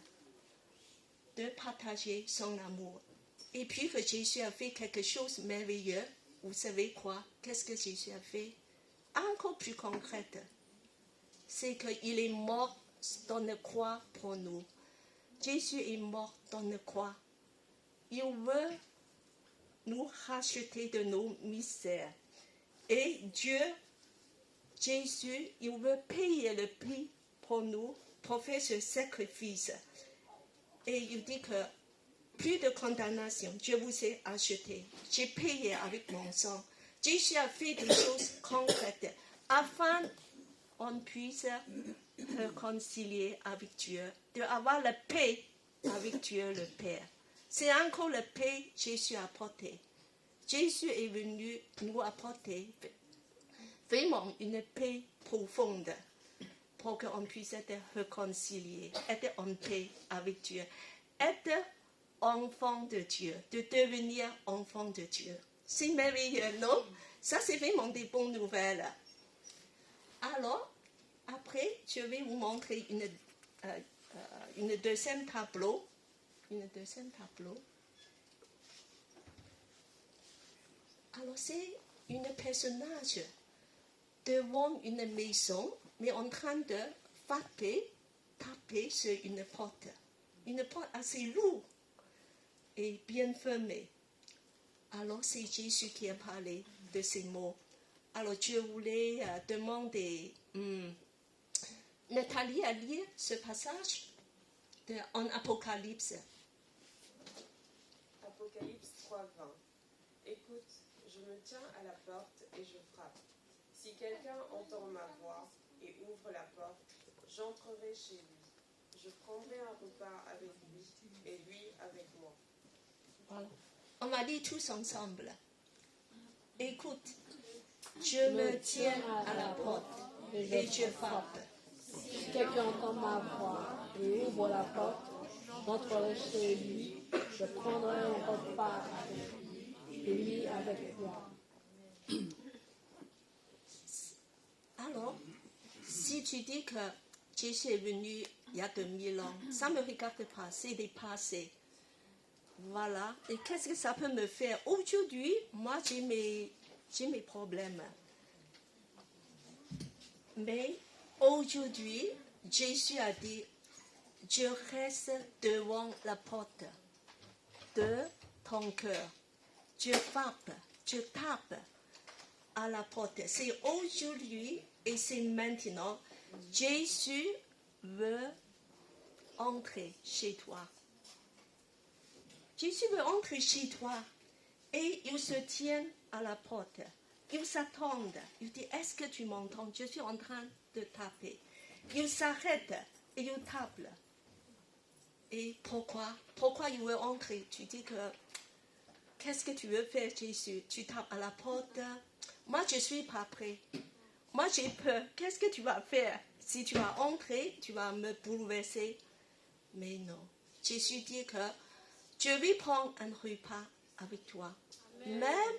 de partager son amour. Et puis que Jésus a fait quelque chose de merveilleux, vous savez quoi? Qu'est-ce que Jésus a fait? Encore plus concrète, c'est qu'il est mort dans la croix pour nous. Jésus est mort dans la croix. Il veut nous racheter de nos misères. Et Dieu, Jésus, il veut payer le prix pour nous, pour faire ce sacrifice. Et il dit que plus de condamnation, je vous ai acheté. J'ai payé avec mon sang. Jésus a fait des choses concrètes afin qu'on puisse réconcilier avec Dieu, d'avoir la paix avec Dieu le Père. C'est encore la paix que Jésus a apportée. Jésus est venu nous apporter vraiment une paix profonde pour qu'on puisse être réconcilié, être en paix avec Dieu, être enfant de Dieu, de devenir enfant de Dieu. C'est merveilleux, non? Ça, c'est vraiment des bonnes nouvelles. Alors, après, je vais vous montrer une deuxième tableau. Une deuxième tableau. Alors c'est un personnage devant une maison, mais en train de taper sur une porte assez lourde et bien fermée. Alors c'est Jésus qui a parlé de ces mots. Alors je voulais demander Nathalie à lire ce passage en Apocalypse. Apocalypse 3:20. Écoute, je me tiens à la porte et je frappe. Si quelqu'un entend ma voix et ouvre la porte, j'entrerai chez lui. Je prendrai un repas avec lui et lui avec moi. Voilà. On va lire tous ensemble. Écoute, je me tiens à la porte et je frappe. Si quelqu'un entend ma voix et ouvre la porte, j'entrerai chez lui, je prendrai un repas avec lui et lui avec moi. Alors, si tu dis que Jésus est venu il y a 2000 ans, ça ne me regarde pas, c'est des passés. Voilà. Et qu'est-ce que ça peut me faire? Aujourd'hui, moi, j'ai mes problèmes. Mais aujourd'hui, Jésus a dit, je reste devant la porte de ton cœur. Je frappe, je tape à la porte. C'est aujourd'hui et c'est maintenant. Jésus veut entrer chez toi. Jésus veut entrer chez toi et il se tient à la porte. Il s'attend. Il dit, est-ce que tu m'entends? Je suis en train de taper. Il s'arrête et il tape. Et pourquoi? Pourquoi il veut entrer? Tu dis que, qu'est-ce que tu veux faire, Jésus? Tu tapes à la porte. Moi, je ne suis pas prêt. Moi, j'ai peur. Qu'est-ce que tu vas faire? Si tu vas entrer, tu vas me bouleverser. Mais non. Jésus dit que je vais prendre un repas avec toi. Amen. Même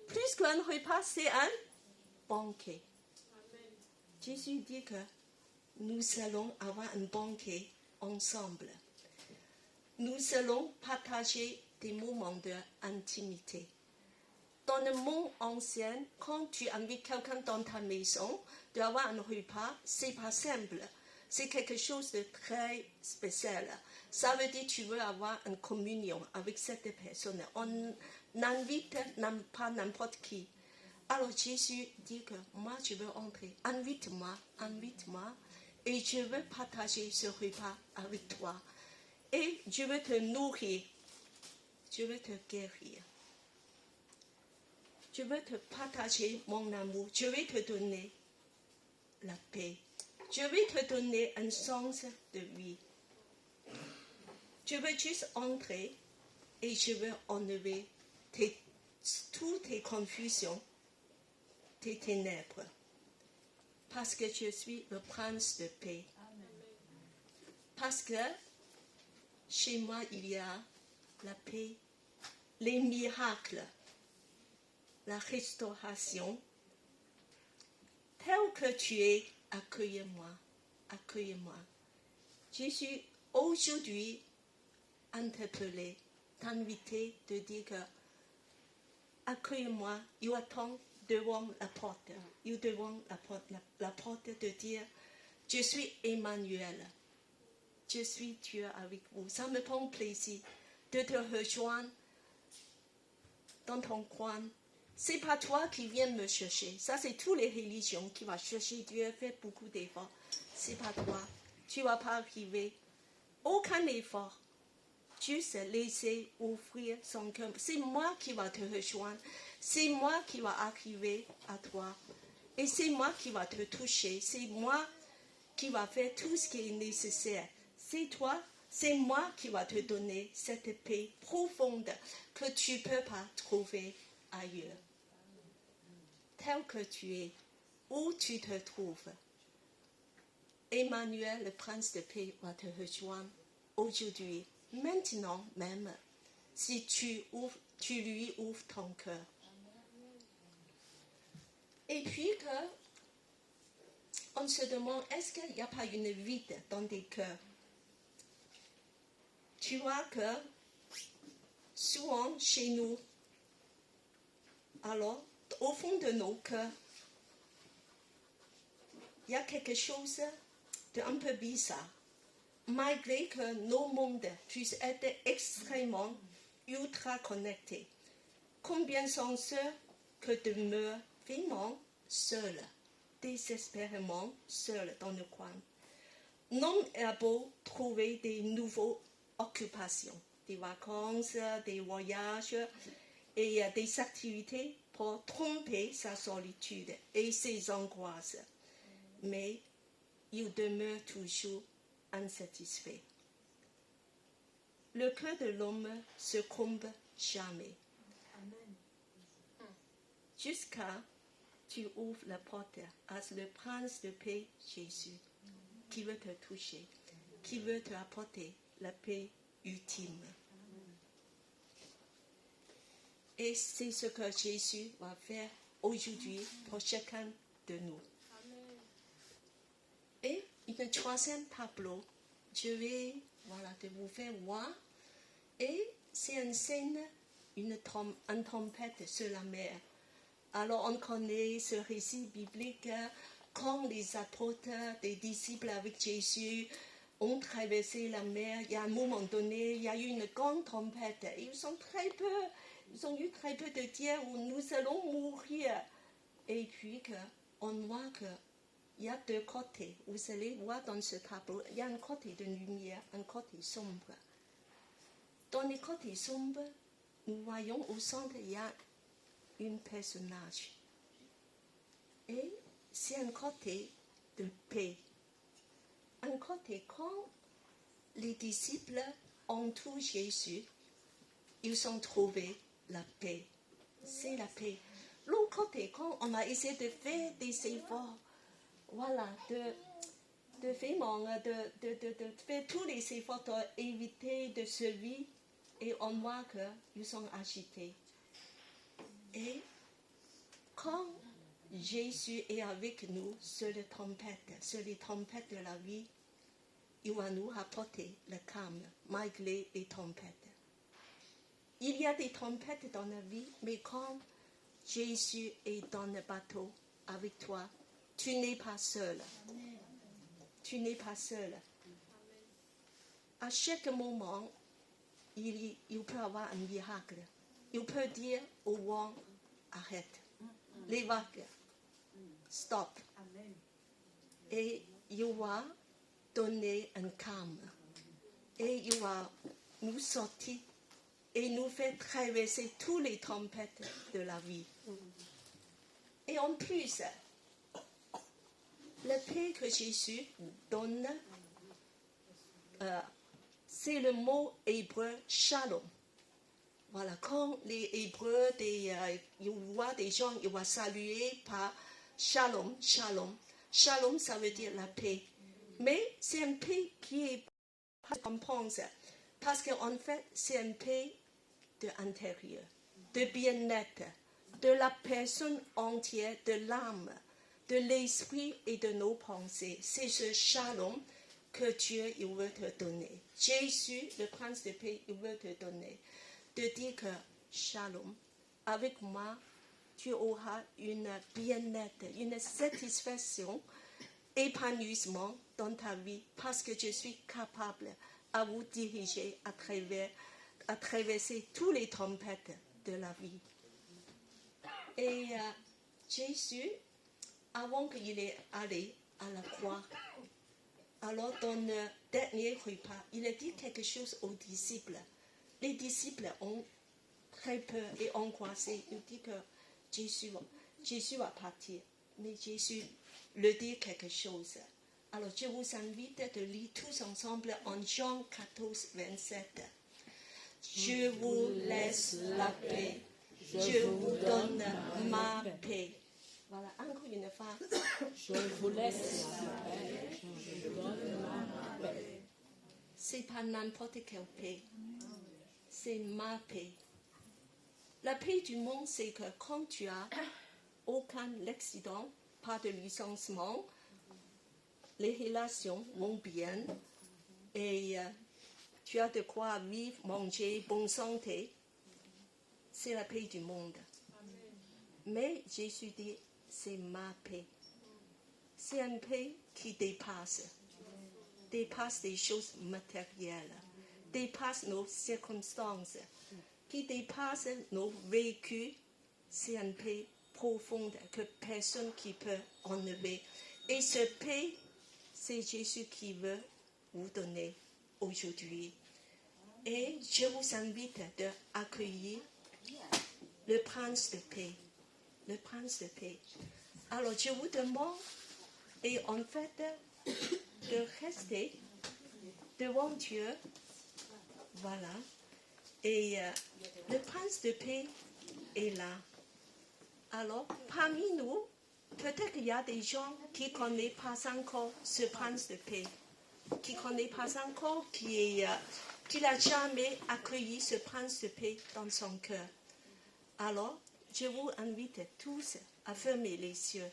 plus qu'un repas, c'est un banquet. Amen. Jésus dit que nous allons avoir un banquet ensemble. Nous allons partager des moments d'intimité. Dans le monde ancien, quand tu invites quelqu'un dans ta maison, d'avoir un repas, c'est pas simple. C'est quelque chose de très spécial. Ça veut dire que tu veux avoir une communion avec cette personne. On n'invite pas n'importe qui. Alors Jésus dit que moi je veux entrer. Invite-moi, et je veux partager ce repas avec toi. Et je veux te nourrir. Je veux te guérir. Je veux te partager mon amour. Je vais te donner la paix. Je vais te donner un sens de vie. Je veux juste entrer et je veux enlever toutes tes confusions, tes ténèbres. Parce que je suis le prince de paix. Parce que chez moi, il y a la paix, les miracles, la restauration. Tel que tu es, accueille-moi, accueille-moi. Je suis aujourd'hui interpellée, t'inviter, de dire que accueille-moi, il attend devant la porte, il devant la porte de dire, je suis Emmanuel, je suis Dieu avec vous. Ça me prend plaisir de te rejoindre dans ton coin. C'est pas toi qui viens me chercher. Ça, c'est toutes les religions qui vont chercher Dieu, fait beaucoup d'efforts. C'est pas toi. Tu vas pas arriver. Aucun effort. Juste laisser ouvrir son cœur. C'est moi qui va te rejoindre. C'est moi qui va arriver à toi. Et c'est moi qui va te toucher. C'est moi qui va faire tout ce qui est nécessaire. C'est toi, c'est moi qui va te donner cette paix profonde que tu ne peux pas trouver ailleurs. Tel que tu es, où tu te trouves, Emmanuel, le prince de paix, va te rejoindre aujourd'hui, maintenant même, si tu lui ouvres ton cœur. Et puis on se demande, est-ce qu'il n'y a pas une vide dans des cœurs? Tu vois que souvent chez nous, Alors, au fond de nos cœurs, il y a quelque chose d'un peu bizarre. Malgré que nos mondes puissent être extrêmement ultra connectés, combien sont ceux que demeurent vraiment seuls, désespérément seuls dans le coin? L'homme a beau trouver des nouvelles occupations, des vacances, des voyages et des activités pour tromper sa solitude et ses angoisses, mais il demeure toujours insatisfait. Le cœur de l'homme se comble jamais. Jusqu'à tu ouvres la porte à le prince de paix Jésus, qui veut te toucher, qui veut te apporter la paix ultime. Et c'est ce que Jésus va faire aujourd'hui pour chacun de nous. Et une troisième tableau, je vais de vous faire voir. Et c'est une scène, une tempête sur la mer. Alors on connaît ce récit biblique quand les apôtres, des disciples avec Jésus ont traversé la mer. Il y a un moment donné, il y a eu une grande tempête. Ils ont eu très peu de dire où nous allons mourir. Et puis on voit qu'il y a deux côtés. Vous allez voir dans ce tableau, il y a un côté de lumière, un côté sombre. Dans les côtés sombres, nous voyons au centre, il y a un personnage. Et c'est un côté de paix. Un côté quand les disciples entourent Jésus, ils ont trouvé la paix. C'est la paix. L'autre côté, quand on a essayé de faire des efforts, de faire tous les efforts pour éviter de survivre, et on voit qu'ils sont agités. Et quand Jésus est avec nous sur les tempêtes de la vie, il va nous apporter le calme malgré les tempêtes. Il y a des tempêtes dans la vie, mais quand Jésus est dans le bateau avec toi, tu n'es pas seul. Tu n'es pas seul. À chaque moment, il peut y avoir un miracle. Il peut dire au vent, arrête. Les vagues, stop. Et il va donner un calme. Et il va nous sortir et nous faire traverser toutes les tempêtes de la vie. Et en plus, la paix que Jésus donne, c'est le mot hébreu shalom. Voilà, quand les Hébreux, ils voient des gens, ils vont saluer par shalom, shalom. Shalom, ça veut dire la paix. Mais c'est une paix qui est pas comme on pense. Parce qu'en fait, c'est une paix de l'intérieur, de bien-être, de la personne entière, de l'âme, de l'esprit et de nos pensées. C'est ce shalom que Dieu il veut te donner. Jésus, le prince de paix, il veut te donner. De dire que shalom, avec moi, tu auras une bien-être, une satisfaction, épanouissement dans ta vie, parce que je suis capable à vous diriger à traverser toutes les tempêtes de la vie. Et Jésus, avant qu'il est allé à la croix, alors dans le dernier repas, il a dit quelque chose aux disciples. Les disciples ont très peur et angoissé. Il dit que Jésus va partir. Mais Jésus leur dit quelque chose. Alors je vous invite de lire tous ensemble en Jean 14, 27. Je vous laisse la paix. Je vous donne ma paix. Voilà, encore une fois. Je vous laisse la paix. Je vous donne ma paix. C'est pas n'importe quelle paix. C'est ma paix. La paix du monde, c'est que quand tu as aucun accident, pas de licenciement, les relations vont bien et tu as de quoi vivre, manger, bonne santé, c'est la paix du monde. Mais Jésus dit, c'est ma paix. C'est une paix qui dépasse des choses matérielles, dépasse nos circonstances, qui dépasse nos vécus. C'est une paix profonde que personne qui peut enlever. Et cette paix, c'est Jésus qui veut vous donner aujourd'hui. Et je vous invite d'accueillir le prince de paix. Le prince de paix. Alors je vous demande, et en fait, de rester devant Dieu. Voilà. Et le prince de paix est là. Alors, parmi nous, peut-être qu'il y a des gens qui ne connaissent pas encore ce prince de paix, qui ne connaissent pas encore, qui n'a jamais accueilli ce prince de paix dans son cœur. Alors, je vous invite tous à fermer les yeux.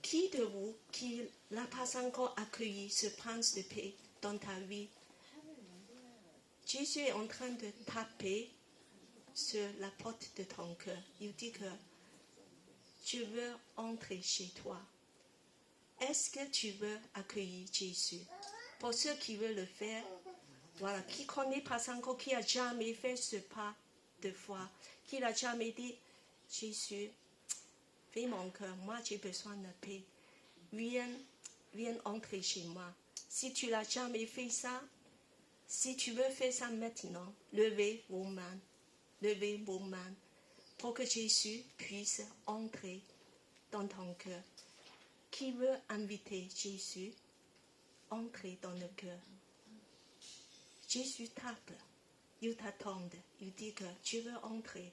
Qui de vous qui n'a pas encore accueilli ce prince de paix dans ta vie? Jésus est en train de taper sur la porte de ton cœur. Il dit que je veux entrer chez toi. Est-ce que tu veux accueillir Jésus? Pour ceux qui veulent le faire, voilà, qui ne connaît pas encore, qui n'a jamais fait ce pas de foi, qui n'a jamais dit, Jésus, fais mon cœur, moi j'ai besoin de paix. Viens entrer chez moi. Si tu n'as jamais fait ça, si tu veux faire ça maintenant, levez vos mains pour que Jésus puisse entrer dans ton cœur. Qui veut inviter Jésus à entrer dans le cœur? Jésus tape, il t'attend, il dit que tu veux entrer.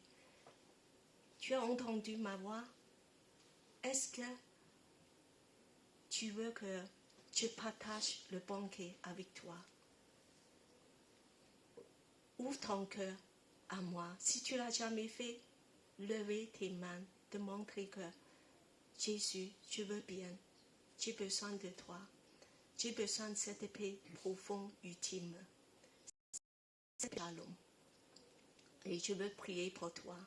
Tu as entendu ma voix? Est-ce que tu veux que je partage le banquet avec toi? Ouvre ton cœur à moi. Si tu ne l'as jamais fait, levez tes mains, de montrer que Jésus, je veux bien, j'ai besoin de toi. J'ai besoin de cette paix profonde, ultime. Et je veux prier pour toi.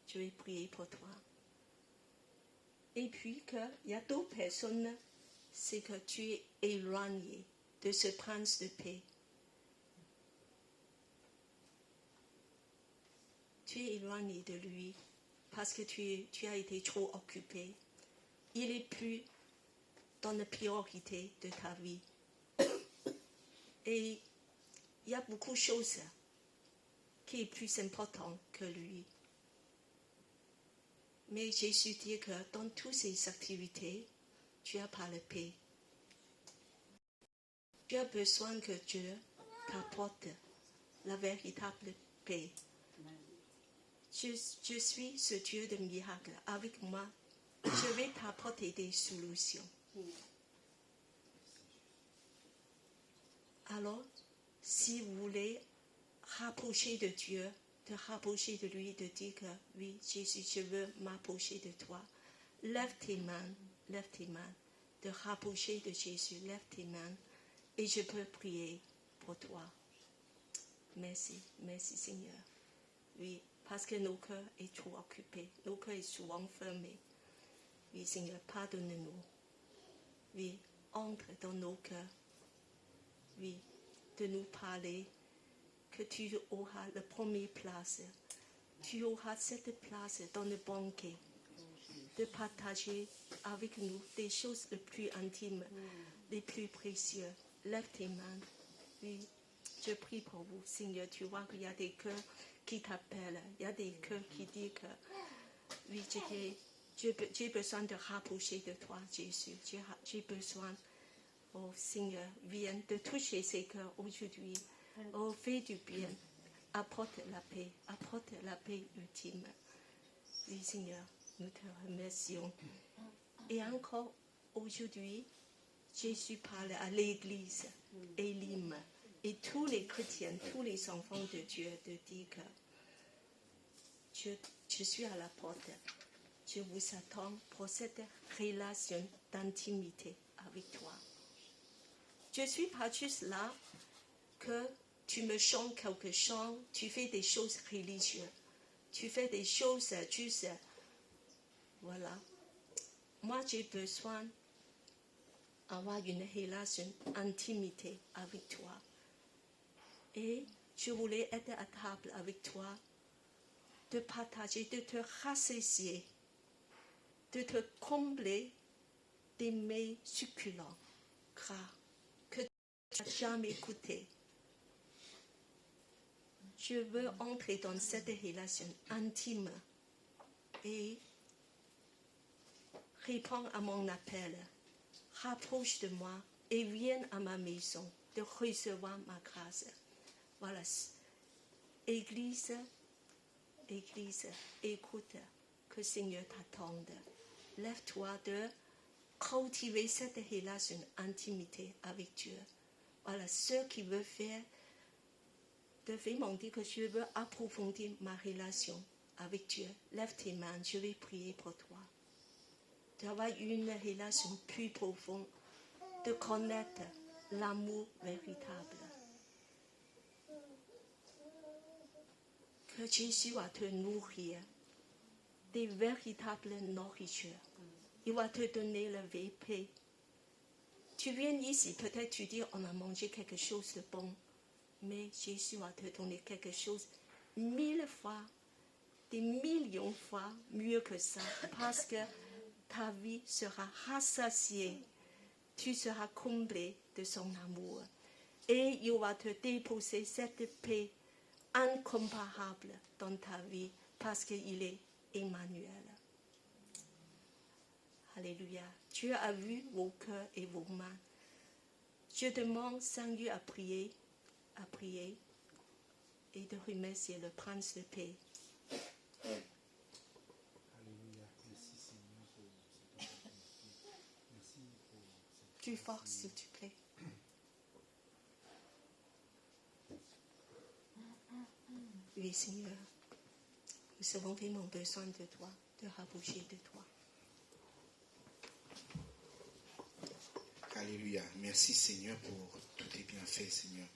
Je vais prier pour toi. Et puis qu'il y a d'autres personnes, c'est que tu es éloigné de ce prince de paix. Tu es éloigné de lui parce que tu as été trop occupé. Il n'est plus dans la priorité de ta vie. Et il y a beaucoup de choses qui sont plus importantes que lui. Mais Jésus dit que dans toutes ces activités, tu n'as pas la paix. Tu as besoin que Dieu t'apporte la véritable paix. Je suis ce Dieu de miracle. Avec moi, je vais t'apporter des solutions. Alors, si vous voulez rapprocher de Dieu, de rapprocher de lui, de dire que oui, Jésus, je veux m'approcher de toi, lève tes mains, de rapprocher de Jésus, lève tes mains et je peux prier pour toi. Merci Seigneur. Oui, parce que nos cœurs sont trop occupés, nos cœurs sont souvent fermés. Oui Seigneur, pardonne-nous. Oui, entre dans nos cœurs. Oui, de nous parler, que tu auras la première place. Tu auras cette place dans le banquet, de partager avec nous des choses les plus intimes, les plus précieuses. Lève tes mains. Oui, je prie pour vous, Seigneur. Tu vois qu'il y a des cœurs qui t'appellent. Il y a des cœurs qui disent que oui, j'ai besoin de rapprocher de toi, Jésus. J'ai besoin, oh Seigneur, viens de toucher ces cœurs aujourd'hui. Oh, fais du bien. Apporte la paix ultime. Oui, Seigneur, nous te remercions. Et encore aujourd'hui, Jésus parle à l'Église, Élim, et tous les chrétiens, tous les enfants de Dieu, de dire que je suis à la porte. Je vous attends pour cette relation d'intimité avec toi. Je ne suis pas juste là que tu me chantes quelque chose, tu fais des choses religieuses. tu fais des choses juste. Voilà. Moi, j'ai besoin d'avoir une relation, une intimité avec toi. Et je voulais être à table avec toi, de partager, de te rassasier, de te combler des mets succulents, gras, que tu n'as jamais goûté. Je veux entrer dans cette relation intime et réponds à mon appel. Rapproche de moi et viens à ma maison de recevoir ma grâce. Voilà. Église, écoute que le Seigneur t'attende. Lève-toi de cultiver cette relation, intimité avec Dieu. Voilà, ceux qui veulent faire, devez m'en dire que je veux approfondir ma relation avec Dieu. Lève tes mains, je vais prier pour toi. D'avoir une relation plus profonde, de connaître l'amour véritable. Que Jésus va te nourrir des véritables nourritures. Il va te donner la vraie paix. Tu viens ici, peut-être tu dis on a mangé quelque chose de bon, mais Jésus va te donner quelque chose 1000 fois, des millions de fois mieux que ça, parce que ta vie sera rassasiée, tu seras comblé de son amour. Et il va te déposer cette paix incomparable dans ta vie, parce qu'il est Emmanuel. Alléluia. Dieu a vu vos cœurs et vos mains. Je demande Seigneur à prier et de remercier le Prince de paix. Alléluia. Merci Seigneur pour cette opportunité. Merci pour cette Plus fort, s'il te plaît. Oui, Seigneur. Nous avons vraiment besoin de toi, de rapprocher de toi. Alléluia. Merci Seigneur pour tous tes bienfaits, Seigneur.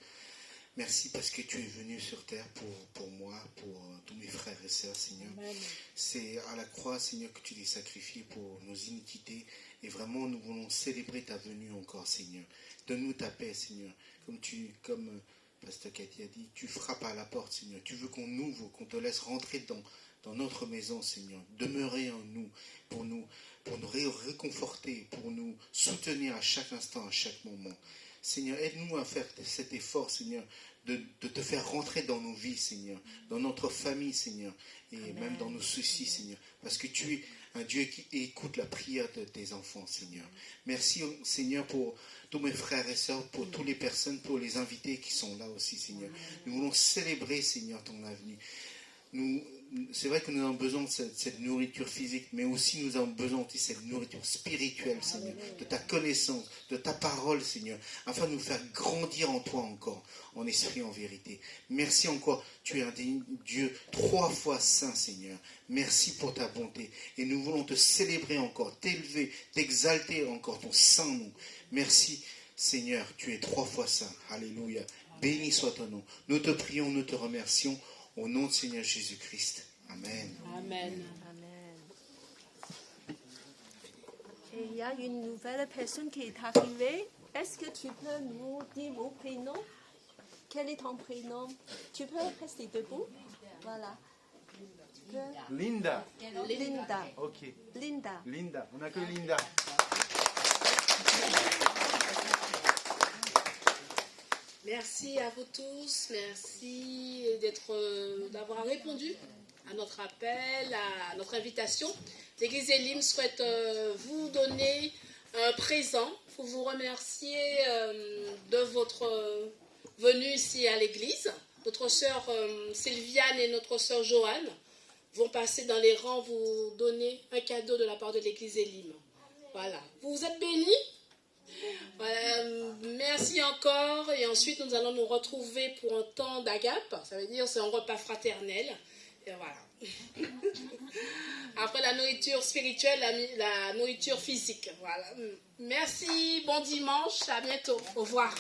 Merci parce que tu es venu sur terre pour moi, pour tous mes frères et sœurs, Seigneur. Amen. C'est à la croix, Seigneur, que tu t'es sacrifié pour nos iniquités. Et vraiment, nous voulons célébrer ta venue encore, Seigneur. Donne-nous ta paix, Seigneur. Comme Pasteur Cathy a dit, tu frappes à la porte, Seigneur. Tu veux qu'on ouvre, qu'on te laisse rentrer dans notre maison, Seigneur. Demeurer en nous, pour nous réconforter, pour nous soutenir à chaque instant, à chaque moment. Seigneur, aide-nous à faire cet effort, Seigneur, de te faire rentrer dans nos vies, Seigneur, dans notre famille, Seigneur, et Amen. Même dans nos soucis, Seigneur, parce que tu es un Dieu qui écoute la prière de tes enfants, Seigneur. Merci, Seigneur, pour tous mes frères et sœurs, pour toutes les personnes, pour les invités qui sont là aussi, Seigneur. Nous voulons célébrer, Seigneur, ton avenue. C'est vrai que nous avons besoin de cette nourriture physique, mais aussi nous avons besoin de cette nourriture spirituelle, Seigneur, de ta connaissance, de ta parole, Seigneur, afin de nous faire grandir en toi encore, en esprit, en vérité. Merci encore, tu es un Dieu 3 fois saint, Seigneur. Merci pour ta bonté. Et nous voulons te célébrer encore, t'élever, t'exalter encore, ton saint nom. Merci, Seigneur, tu es 3 fois saint. Alléluia. Béni soit ton nom. Nous te prions, nous te remercions. Au nom de Seigneur Jésus-Christ. Amen. Amen. Amen. Et il y a une nouvelle personne qui est arrivée. Est-ce que tu peux nous dire mon prénom? Quel est ton prénom? Tu peux rester debout? Voilà. Linda. Linda. Ok. Linda. Linda. On n'a que Linda. Merci à vous tous, merci d'avoir répondu à notre appel, à notre invitation. L'Église Elim souhaite vous donner un présent pour vous remercier de votre venue ici à l'Église. Notre sœur Sylviane et notre sœur Joanne vont passer dans les rangs, vous donner un cadeau de la part de l'Église Elim. Voilà, vous êtes bénis. Voilà, merci encore et ensuite nous allons nous retrouver pour un temps d'agape, ça veut dire c'est un repas fraternel et voilà. Après la nourriture spirituelle, la nourriture physique, voilà. Merci, bon dimanche, à bientôt, au revoir.